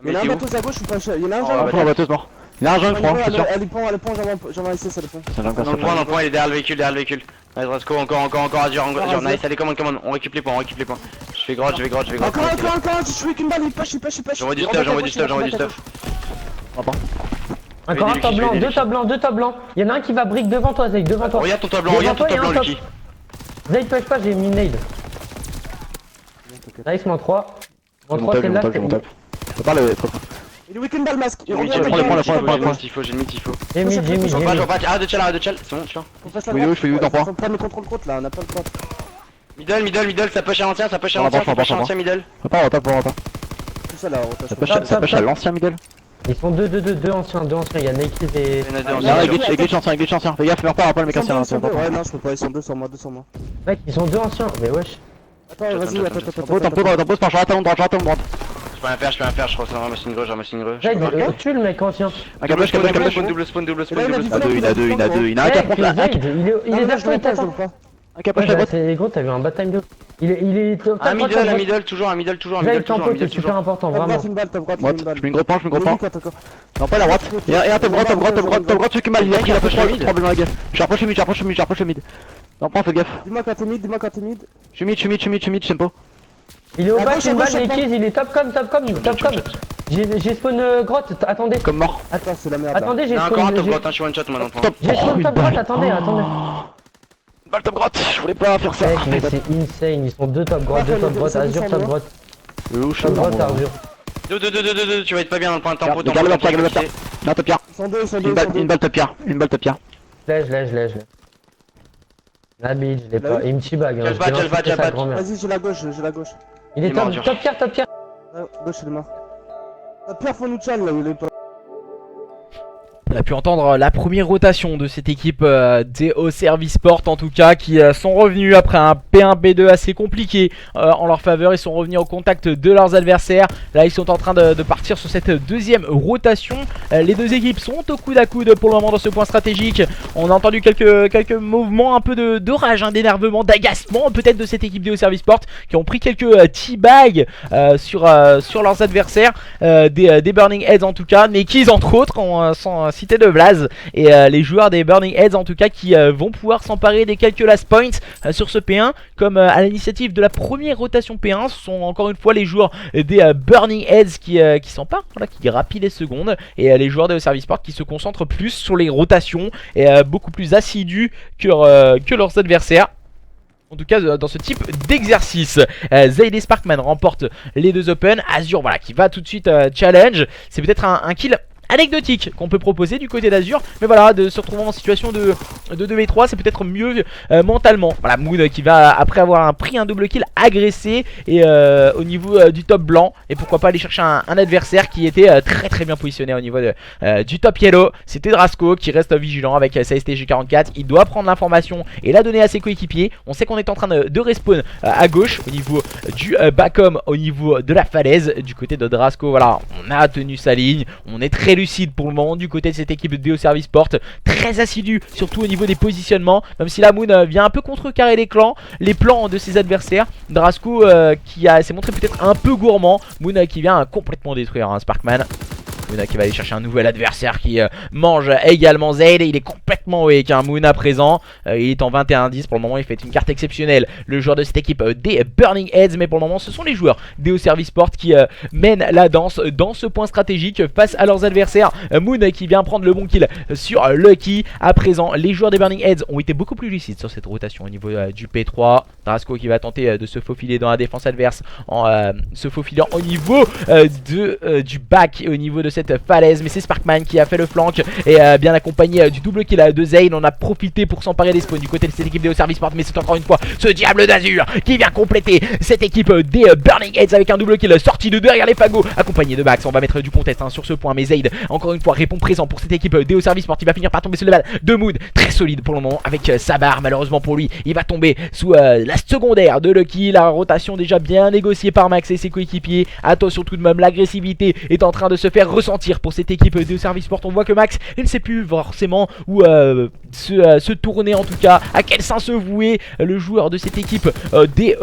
Il y en a un bateau à gauche ou pas? Il y en a un Oh, genre. bah, Prends la batteuse mort. Il y en a un jaune, je crois, je suis sûr. Elle est pont, j'en vais essayer ça le pont. C'est un jaune, Dans le point, il est derrière le véhicule. Nice Rasco, encore Azure, nice, allez, commande, on récupère les points. Je vais grotte. Encore, je suis weekend ball, il push. J'envoie du stuff. Encore un top blanc, deux top blancs. Il y en a un qui va brick devant toi, Zaid, devant toi. Regarde ton top blanc, Lucky. Zaid, push pas, j'ai mis une nade. Nice, moins 3. Moins 3, c'est là. Faut pas le. Il est weekend ball masque. J'ai mis tifo. J'ai mis. Arrête de chill, c'est bon, tu vois. Je fais où t'en prends? Faut prendre le contrôle côte là, on a pas le temps. Middle, ça push à l'ancien, middle. Pas. Tout ça là, rotation. Ça push à l'ancien middle. Ils sont deux anciens. Il y a Nekiz et... Il y a un glitch ancien. Fais gaffe, meurs pas le mec ancien. Ouais, non, je peux pas, ils sont deux sur moi. Mec, ils sont deux anciens, mais wesh. Attends, vas-y, attends. T'en poses pas, je rate à droite. Je peux rien faire, je ressens un machine greu. Zaid, tue le mec ancien. Un capuche. Double spawn. Il y en a deux. Il y en a un qui affronte là. Il est lâche, il t'attend. Un capuche à droite. C'est gros, t'as vu un bad time de... Il est... Un middle, toujours. Zaid, tempo qui est super important, vraiment. Une balle, top droite, Moi, une balle. je mets une grosse penche. Non, pas la droite. Il y a un top droite, celui qui m'a il a pris 3 bleus dans la gueule. Je rapproche le mid. Non, prends, fais gaffe. Dis-moi quand t'es mid. Je suis mid, tempo. Il est au bas, une balle, Nekiz, il est top com. J'ai spawn grotte, attendez. Comme mort. Attends, c'est la merde. Attendez, j'ai Encore un top spawn... grotte, je suis one shot maintenant. J'ai spawn top grotte, attendez. Une balle top grotte. Je voulais pas faire ça. Mec, mais c'est insane, ils sont deux top grotte, Azure top grotte. Top grotte, Azure. Deux, tu vas être pas bien dans le point de tempo. Galop top pierre. Non, top pierre. Ils sont deux. Une balle top pierre. Je l'ai. Nabil, je l'ai pas. Il me chibag. J'ai le bat. Vas-y, j'ai la gauche. Il est top pierre. Gauche, il est mort. Pierre Fonouchal là, il est pas. On a pu entendre la première rotation de cette équipe DO Service Sport en tout cas, qui sont revenus après un P1 P2 assez compliqué en leur faveur. Ils sont revenus au contact de leurs adversaires. Là ils sont en train de partir sur cette deuxième rotation. Les deux équipes sont au coude à coude pour le moment dans ce point stratégique. On a entendu quelques mouvements un peu de rage, d'énervement, d'agacement peut-être de cette équipe DO Service Sport, qui ont pris quelques teabags sur leurs adversaires, des Burning Heads en tout cas, mais qui entre autres sans cité de Vlaz, et les joueurs des Burning Heads en tout cas, qui vont pouvoir s'emparer des quelques last points sur ce P1, comme à l'initiative de la première rotation P1. Ce sont encore une fois les joueurs des Burning Heads qui s'emparent, voilà, qui grappillent les secondes, et les joueurs des Service Sport qui se concentrent plus sur les rotations et beaucoup plus assidus que leurs adversaires. en tout cas dans ce type d'exercice. Zayd et Sparkman remportent les 2 Open. Azur voilà qui va tout de suite challenge. C'est peut-être un kill anecdotique qu'on peut proposer du côté d'Azur, mais voilà, de se retrouver en situation de 2v3, c'est peut-être mieux mentalement. Voilà, Moon qui va, après avoir pris un double kill, agresser et au niveau du top blanc, et pourquoi pas aller chercher un adversaire qui était très bien positionné au niveau du top yellow. C'était Drasco qui reste vigilant avec sa STG44. Il doit prendre l'information et la donner à ses coéquipiers. On sait qu'on est en train de respawn à gauche au niveau du back-home, au niveau de la falaise du côté de Drasco. Voilà, on a tenu sa ligne, on est très lucide pour le moment du côté de cette équipe de DO Service Sport, très assidu surtout au niveau des positionnements, même si la Moon vient un peu contrecarrer les plans de ses adversaires. Drasco qui s'est montré peut-être un peu gourmand. Moon qui vient complètement détruire Sparkman. Moon qui va aller chercher un nouvel adversaire qui mange également Zayd. Il est complètement weak, Moon à présent. Il est en 21-10 pour le moment, il fait une carte exceptionnelle. Le joueur de cette équipe des Burning Heads, mais pour le moment ce sont les joueurs des Service Sport qui mènent la danse dans ce point stratégique face à leurs adversaires. Moon qui vient prendre le bon kill sur Lucky. À présent les joueurs des Burning Heads ont été beaucoup plus lucides sur cette rotation au niveau du P3. Drasco qui va tenter de se faufiler dans la défense adverse en se faufilant au niveau du back et au niveau de cette falaise, mais c'est Sparkman qui a fait le flank et bien accompagné du double kill de Zayn. On a profité pour s'emparer des spawns du côté de cette équipe des Service Sport, mais c'est encore une fois ce diable d'Azur qui vient compléter cette équipe des Burning Heads avec un double kill sorti de derrière les fagots accompagné de Max. On va mettre du contest sur ce point, mais Zayd encore une fois répond présent pour cette équipe des Service Sport. Il va finir par tomber sous le balles de Mood, très solide pour le moment avec sa barre. Malheureusement pour lui, il va tomber sous la secondaire de Lucky. La rotation déjà bien négociée par Max et ses coéquipiers. Attention tout de même, l'agressivité est en train de se faire ressentir pour cette équipe de Service Sport. On voit que Max, il ne sait plus forcément où se tourner, en tout cas à quel sein se vouer. Le joueur de cette équipe des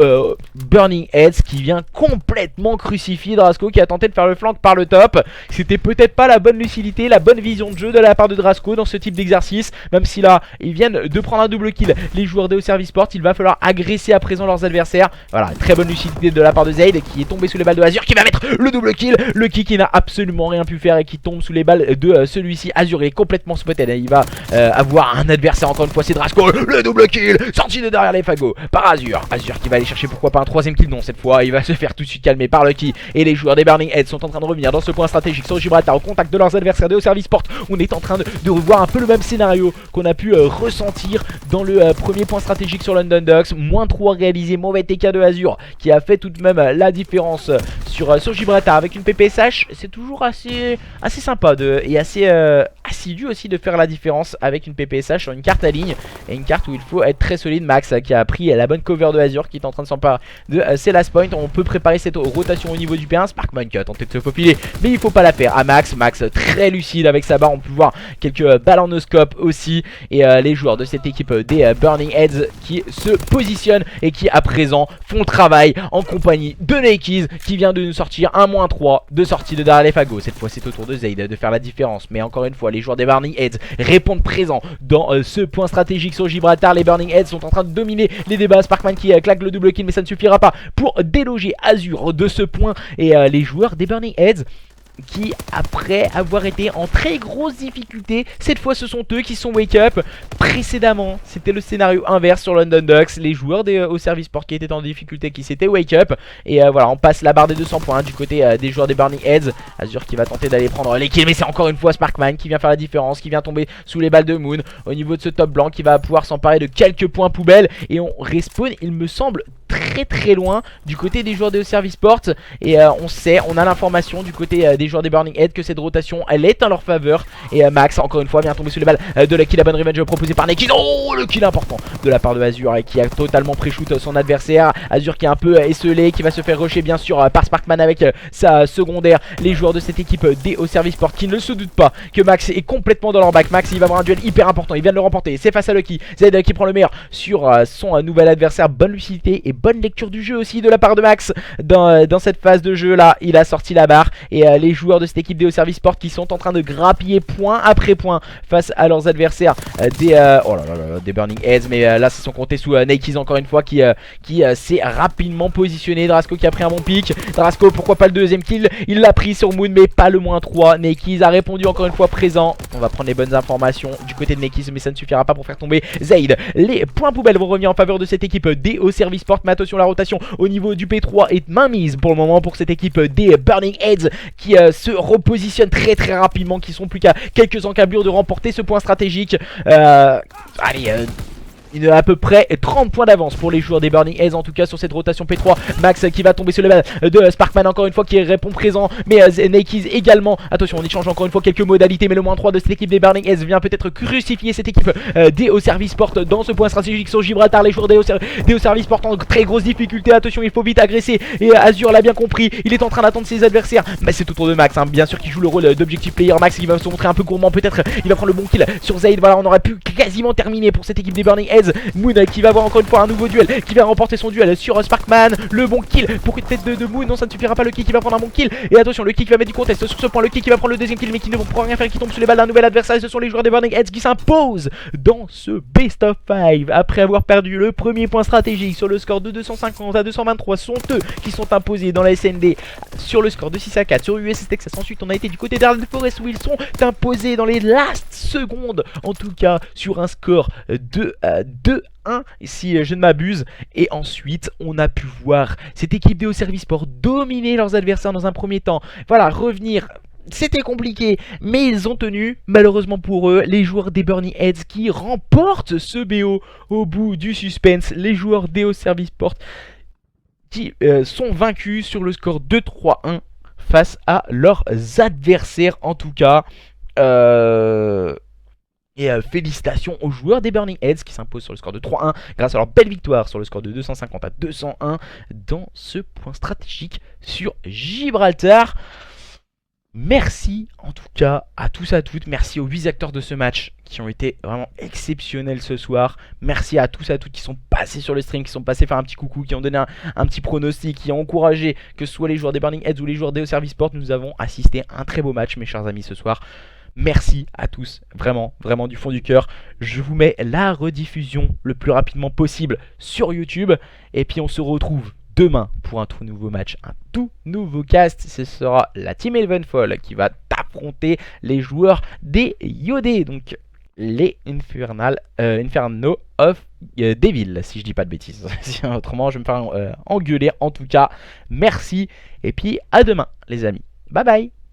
Burning Heads qui vient complètement crucifier Drasco, qui a tenté de faire le flank par le top. C'était peut-être pas la bonne lucidité, la bonne vision de jeu de la part de Drasco dans ce type d'exercice, même si là ils viennent de prendre un double kill. Les joueurs des Service Sport, il va falloir agresser à présent leurs adversaires. Voilà, très bonne lucidité de la part de Zayd qui est tombé sous les balles de Azur, qui va mettre le double kill. Le kick qui n'a absolument rien pu faire et qui tombe sous les balles de celui-ci. Azur est complètement spotted, il va avoir un adversaire, encore une fois c'est Drasco. Le double kill sorti de derrière les fagots par Azur. Azur qui va aller chercher pourquoi pas un troisième kill. Non, cette fois il va se faire tout de suite calmer par Lucky. Et les joueurs des Burning Heads sont en train de revenir dans ce point stratégique sur Gibraltar au contact de leurs adversaires des Service Sport. On est en train de revoir un peu le même scénario qu'on a pu ressentir dans le premier point stratégique sur London Docks. -3 réalisé, mauvais TK de Azur qui a fait tout de même la différence sur Gibraltar avec une PPSH. C'est toujours assez sympa et assez assidu aussi de faire la différence avec une PPSH sur une carte à ligne et une carte où il faut être très solide. Max qui a pris la bonne cover de Azur, qui est en train de s'emparer de ses last point. On peut préparer cette rotation au niveau du P1. Sparkman qui a tenté de se faufiler, mais il faut pas la faire à Max. Max très lucide avec sa barre, on peut voir quelques balles en no-scope aussi. Et les joueurs de cette équipe des Burning Heads qui se positionnent et qui à présent font le travail en compagnie de Nakeys qui vient de nous sortir un -3 de sortie de derrière les fagots. Cette fois c'est au tour de Zayd de faire la différence, mais encore une fois les joueurs des Burning Heads répondent présents dans ce point stratégique sur Gibraltar. Les Burning Heads sont en train de dominer les débats. Sparkman qui claque le double kill, mais ça ne suffira pas pour déloger Azur de ce point. Et les joueurs des Burning Heads qui, après avoir été en très grosse difficulté, cette fois ce sont eux qui sont wake up. Précédemment c'était le scénario inverse sur London Docks, les joueurs des Service Sport qui étaient en difficulté qui s'étaient wake up. Et voilà, on passe la barre des 200 points du côté des joueurs des Burning Heads. Azur qui va tenter d'aller prendre les kills, mais c'est encore une fois Sparkman qui vient faire la différence, qui vient tomber sous les balles de Moon au niveau de ce top blanc, qui va pouvoir s'emparer de quelques points poubelles. Et on respawn, il me semble, très loin du côté des joueurs de Service Sport. Et on a l'information du côté des joueurs des Burning Heads que cette rotation elle est en leur faveur. Et Max encore une fois vient tomber sous les balles de Lucky. La bonne revenge proposée par Neki. Oh, le kill important de la part de Azur et qui a totalement pré-shoot son adversaire. Azur qui est un peu esselé, qui va se faire rusher bien sûr par Sparkman avec sa secondaire. Les joueurs de cette équipe des Service Sport qui ne se doutent pas que Max est complètement dans leur back. Max il va avoir un duel hyper important, il vient de le remporter, c'est face à Lucky. Zayd qui prend le meilleur sur son nouvel adversaire. Bonne lucidité et bonne lecture du jeu aussi de la part de Max dans cette phase de jeu là. Il a sorti la barre et les joueurs de cette équipe DO Service Sport qui sont en train de grappiller point après point face à leurs adversaires des Burning Heads. Mais là, c'est sans compter sous Nakeys encore une fois qui s'est rapidement positionné. Drasco qui a pris un bon pic. Drasco, pourquoi pas le deuxième kill? Il l'a pris sur Moon, mais pas le -3. Nakeys a répondu encore une fois présent. On va prendre les bonnes informations du côté de Nakeys, mais ça ne suffira pas pour faire tomber Zaid. Les points poubelles vont revenir en faveur de cette équipe DO Service Sport. Mais attention, la rotation au niveau du P3 est mainmise pour le moment pour cette équipe des Burning Heads qui se repositionne très rapidement, qui sont plus qu'à quelques encablures de remporter ce point stratégique. Il a à peu près 30 points d'avance pour les joueurs des Burning Heads en tout cas sur cette rotation P3. Max qui va tomber sur le level de Sparkman encore une fois qui répond présent, mais Nakeys également. Attention, on échange encore une fois quelques modalités, mais le -3 de cette équipe des Burning Heads vient peut-être crucifier cette équipe DO Service Sport dans ce point stratégique sur Gibraltar. Les joueurs DO Service Sport en très grosse difficulté. Attention, il faut vite agresser et Azur l'a bien compris. Il est en train d'attendre ses adversaires, mais c'est au tour de Max, hein, bien sûr, qui joue le rôle d'objectif player. Max qui va se montrer un peu gourmand, peut-être il va prendre le bon kill sur Zaid. Voilà, on aurait pu quasiment terminer pour cette équipe des Burning Heads. Moon qui va avoir encore une fois un nouveau duel, qui va remporter son duel sur Sparkman. Le bon kill pour une tête de Moon. Non, ça ne suffira pas. Le kick qui va prendre un bon kill. Et attention, le kick va mettre du contest sur ce point. Le kick qui va prendre le deuxième kill, mais qui ne pourra rien faire, qui tombe sur les balles d'un nouvel adversaire. Et ce sont les joueurs des Burning Heads qui s'imposent dans ce best of 5 après avoir perdu le premier point stratégique sur le score de 250 à 223. Ce sont eux qui sont imposés dans la SND sur le score de 6-4 sur USS Texas. Ensuite, on a été du côté d'Arden Forest où ils sont imposés dans les last secondes, en tout cas sur un score de 2-1 si je ne m'abuse. Et ensuite on a pu voir cette équipe DO Service Sport dominer leurs adversaires dans un premier temps. Voilà, revenir, c'était compliqué, mais ils ont tenu. Malheureusement pour eux, les joueurs des Burning Heads qui remportent ce BO au bout du suspense. Les joueurs DO Service Sport qui sont vaincus sur le score de 3-1 face à leurs adversaires en tout cas. Et félicitations aux joueurs des Burning Heads qui s'imposent sur le score de 3-1 grâce à leur belle victoire sur le score de 250 à 201 dans ce point stratégique sur Gibraltar. Merci en tout cas à tous et à toutes. Merci aux 8 acteurs de ce match qui ont été vraiment exceptionnels ce soir. Merci à tous et à toutes qui sont passés sur le stream, qui sont passés faire un petit coucou, qui ont donné un petit pronostic, qui ont encouragé que ce soit les joueurs des Burning Heads ou les joueurs des Service Sport. Nous avons assisté à un très beau match, mes chers amis, ce soir. Merci à tous, vraiment, vraiment du fond du cœur. Je vous mets la rediffusion le plus rapidement possible sur YouTube. Et puis on se retrouve demain pour un tout nouveau match, un tout nouveau cast. Ce sera la Team Elvenfall qui va affronter les joueurs des Yodé. Donc les Inferno of Devil, si je dis pas de bêtises. Autrement je vais me faire engueuler. En tout cas, merci. Et puis à demain les amis. Bye bye.